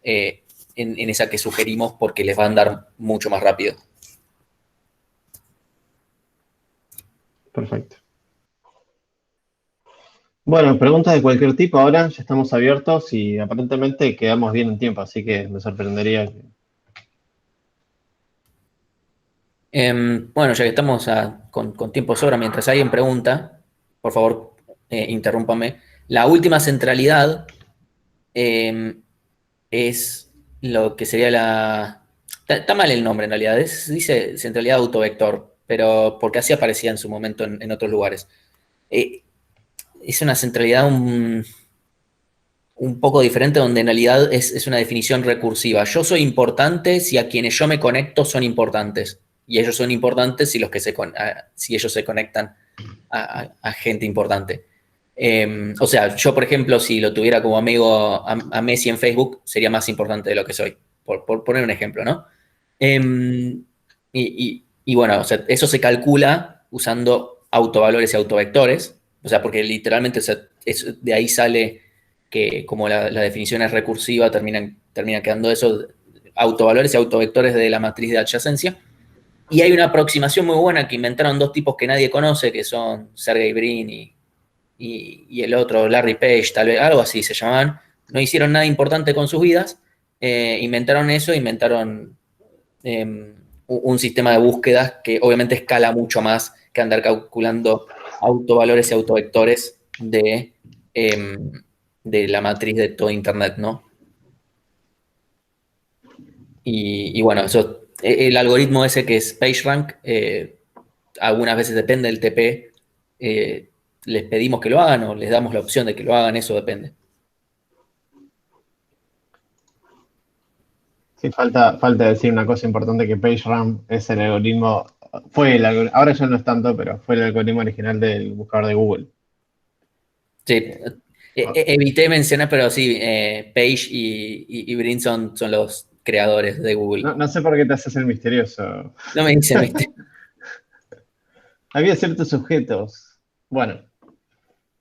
en esa que sugerimos porque les va a andar mucho más rápido. Perfecto. Bueno, preguntas de cualquier tipo ahora, ya estamos abiertos y aparentemente quedamos bien en tiempo, así que me sorprendería que... Bueno, ya que estamos con tiempo sobra, mientras alguien pregunta, por favor, interrúmpame. La última centralidad es lo que sería la... Está mal el nombre en realidad, dice centralidad autovector, pero porque así aparecía en su momento en otros lugares. Es una centralidad un poco diferente, donde en realidad es una definición recursiva. Yo soy importante si a quienes yo me conecto son importantes, y ellos son importantes si, si ellos se conectan a gente importante. O sea, yo, por ejemplo, si lo tuviera como amigo a Messi en Facebook, sería más importante de lo que soy, por poner un ejemplo, ¿no? Y bueno, o sea, eso se calcula usando autovalores y autovectores, O sea, porque literalmente, o sea, de ahí sale que como la definición es recursiva, termina quedando eso, autovalores y autovectores de la matriz de adyacencia. Y hay una aproximación muy buena que inventaron dos tipos que nadie conoce, que son Sergey Brin y el otro, Larry Page, tal vez, algo así se llamaban. No hicieron nada importante con sus vidas, inventaron eso, inventaron un sistema de búsquedas que obviamente escala mucho más que andar calculando autovalores y autovectores de la matriz de todo Internet, ¿no? Y bueno, eso, el algoritmo ese que es PageRank, algunas veces depende del TP, les pedimos que lo hagan o les damos la opción de que lo hagan, eso depende. Sí, falta decir una cosa importante, que PageRank es el algoritmo, ahora ya no es tanto, pero fue el algoritmo original del buscador de Google. Sí, evité mencionar, pero sí, Page y Brin son los creadores de Google. No sé por qué te haces el misterioso. No me dicen, ¿viste? Había ciertos sujetos. Bueno,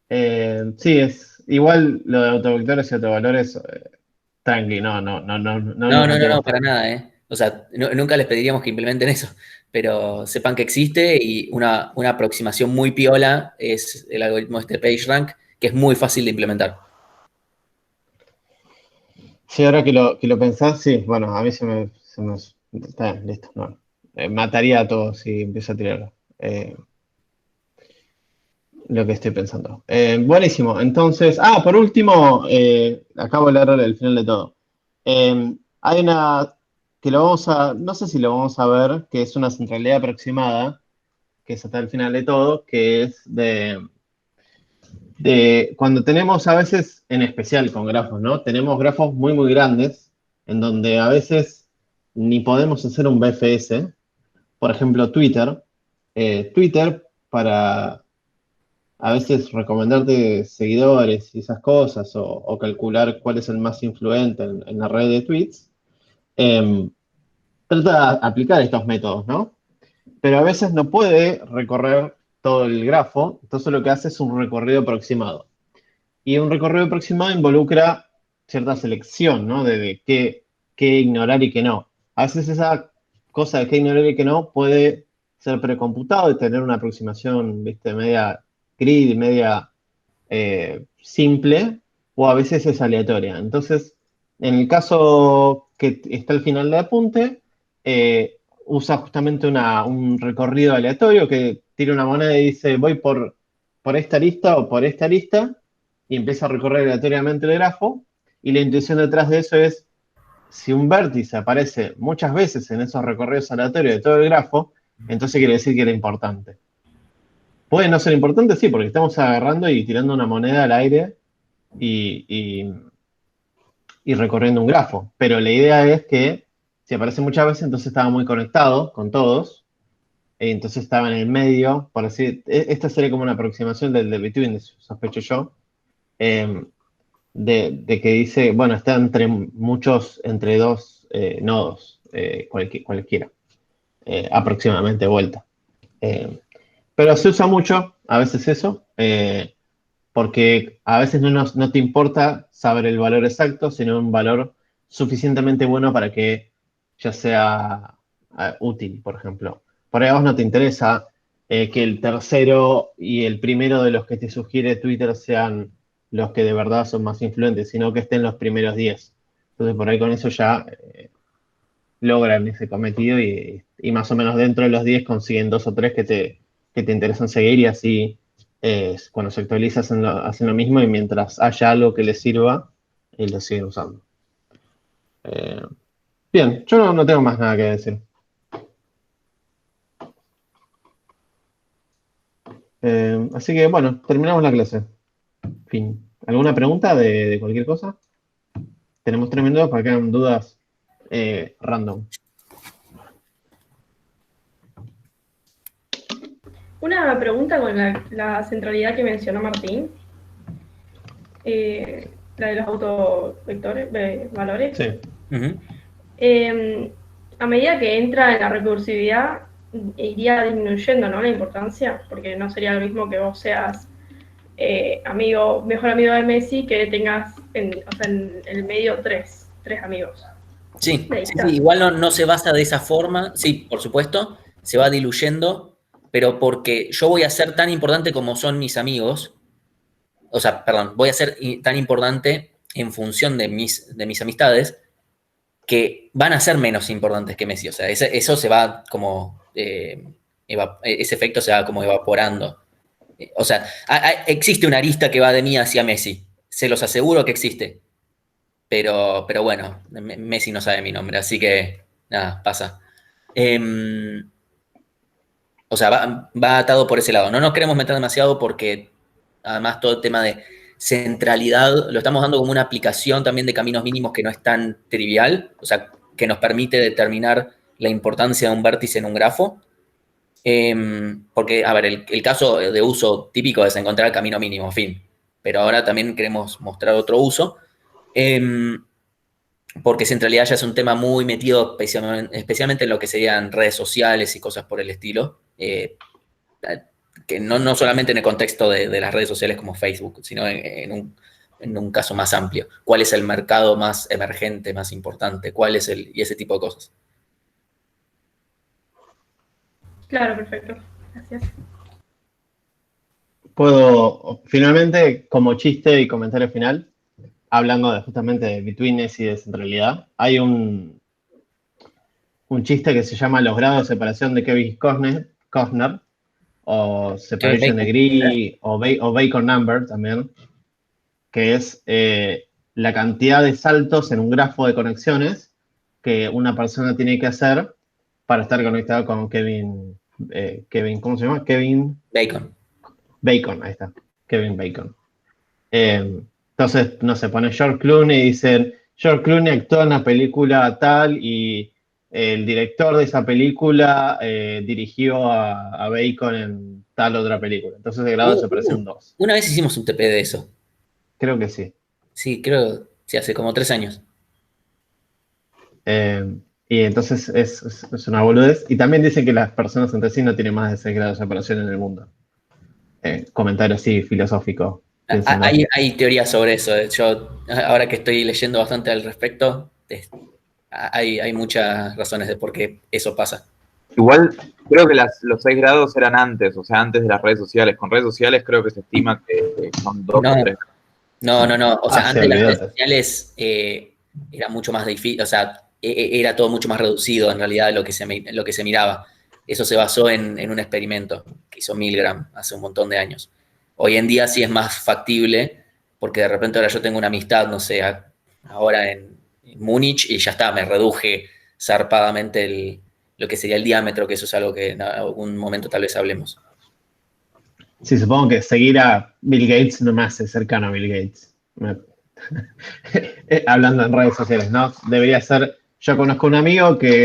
sí, es igual lo de autovectores y autovalores, tranqui, no, para nada, O sea, nunca les pediríamos que implementen eso, pero sepan que existe y una aproximación muy piola es el algoritmo de PageRank, que es muy fácil de implementar. Sí, ahora que lo pensás, sí, bueno, a mí se me está bien, listo, no. Mataría a todos si empiezo a tirar lo que estoy pensando. Buenísimo, entonces, por último, acabo de leer el final de todo. Hay una que no sé si lo vamos a ver, que es una centralidad aproximada, que es hasta el final de todo, que es de cuando tenemos a veces, en especial con grafos, ¿no? Tenemos grafos muy, muy grandes, en donde a veces ni podemos hacer un BFS. Por ejemplo, Twitter. Twitter, para a veces recomendarte seguidores y esas cosas, o calcular cuál es el más influente en la red de tweets, trata de aplicar estos métodos, ¿no? Pero a veces no puede recorrer todo el grafo, entonces lo que hace es un recorrido aproximado. Y un recorrido aproximado involucra cierta selección, ¿no? De qué ignorar y qué no. A veces esa cosa de qué ignorar y qué no puede ser precomputado y tener una aproximación, ¿viste? Media grid, media simple, o a veces es aleatoria. Entonces, en el caso que está al final de apunte, usa justamente un recorrido aleatorio que tira una moneda y dice, voy por esta lista o por esta lista, y empieza a recorrer aleatoriamente el grafo, y la intuición detrás de eso es, si un vértice aparece muchas veces en esos recorridos aleatorios de todo el grafo, entonces quiere decir que era importante. ¿Puede no ser importante? Sí, porque estamos agarrando y tirando una moneda al aire y recorriendo un grafo. Pero la idea es que si aparece muchas veces, entonces estaba muy conectado con todos, entonces estaba en el medio, por decir, esta sería como una aproximación del de between, sospecho yo, de que dice, bueno, está entre dos nodos, cualquiera, aproximadamente vuelta. Pero se usa mucho, a veces eso, porque a veces no te importa saber el valor exacto, sino un valor suficientemente bueno para que ya sea útil, por ejemplo. Por ahí a vos no te interesa que el tercero y el primero de los que te sugiere Twitter sean los que de verdad son más influentes, sino que estén los primeros 10. Entonces por ahí con eso ya logran ese cometido y más o menos dentro de los 10 consiguen 2 o 3 que te interesan seguir, y así cuando se actualiza hacen lo mismo, y mientras haya algo que les sirva, lo siguen usando. Bien, yo no tengo más nada que decir. Así que bueno, terminamos la clase. Fin. ¿Alguna pregunta de cualquier cosa? Tenemos 3 minutos para que hagan dudas random. Una pregunta con la centralidad que mencionó Martín, la de los autovectores, valores. Sí. A medida que entra en la recursividad, iría disminuyendo, ¿no?, la importancia, porque no sería lo mismo que vos seas mejor amigo de Messi, que tengas en el medio tres amigos. Sí, igual no se basa de esa forma, sí, por supuesto, se va diluyendo, pero porque yo voy a ser tan importante como son mis amigos, o sea, perdón, voy a ser tan importante en función de mis amistades, que van a ser menos importantes que Messi, o sea, eso se va como, ese efecto se va como evaporando. O sea, existe una arista que va de mí hacia Messi, se los aseguro que existe. Pero bueno, Messi no sabe mi nombre, así que nada, pasa. O sea, va atado por ese lado. No nos queremos meter demasiado porque además todo el tema de centralidad lo estamos dando como una aplicación también de caminos mínimos que no es tan trivial, o sea, que nos permite determinar la importancia de un vértice en un grafo. Porque, a ver, el caso de uso típico es encontrar el camino mínimo, fin. Pero ahora también queremos mostrar otro uso. Porque centralidad ya es un tema muy metido especialmente en lo que serían redes sociales y cosas por el estilo, que no solamente en el contexto de las redes sociales como Facebook, sino en un caso más amplio. ¿Cuál es el mercado más emergente, más importante? ¿Cuál es y ese tipo de cosas? Claro, perfecto. Gracias. Puedo, finalmente, como chiste y comentario final, hablando justamente de betweenness y de centralidad, hay un chiste que se llama Los grados de separación de Kevin Costner, o Separation Degree, o Bacon Number también, que es la cantidad de saltos en un grafo de conexiones que una persona tiene que hacer para estar conectado con Kevin, ¿cómo se llama? Kevin Bacon, ahí está, Kevin Bacon. Entonces, no sé, pone George Clooney y dicen, George Clooney actuó en una película tal y el director de esa película dirigió a Bacon en tal otra película. Entonces el grado de separación 2. Una vez hicimos un TP de eso. Creo que sí. Sí, sí, hace como 3 años. Y entonces es una boludez. Y también dicen que las personas entre sí no tienen más de 6 grados de separación en el mundo. Comentario así filosófico. Hay teorías sobre eso. Yo, ahora que estoy leyendo bastante al respecto, hay muchas razones de por qué eso pasa. Igual creo que los 6 grados eran antes, o sea, antes de las redes sociales. Con redes sociales creo que se estima que son 2 o 3. No. O sea, antes de las redes sociales era mucho más difícil, o sea, era todo mucho más reducido en realidad lo que se miraba. Eso se basó en un experimento que hizo Milgram hace un montón de años. Hoy en día sí es más factible, porque de repente ahora yo tengo una amistad, no sé, ahora en Múnich, y ya está, me reduje zarpadamente lo que sería el diámetro, que eso es algo que en algún momento tal vez hablemos. Sí, supongo que seguir a Bill Gates no me hace cercano a Bill Gates. Hablando en redes sociales, ¿no? Debería ser, yo conozco un amigo que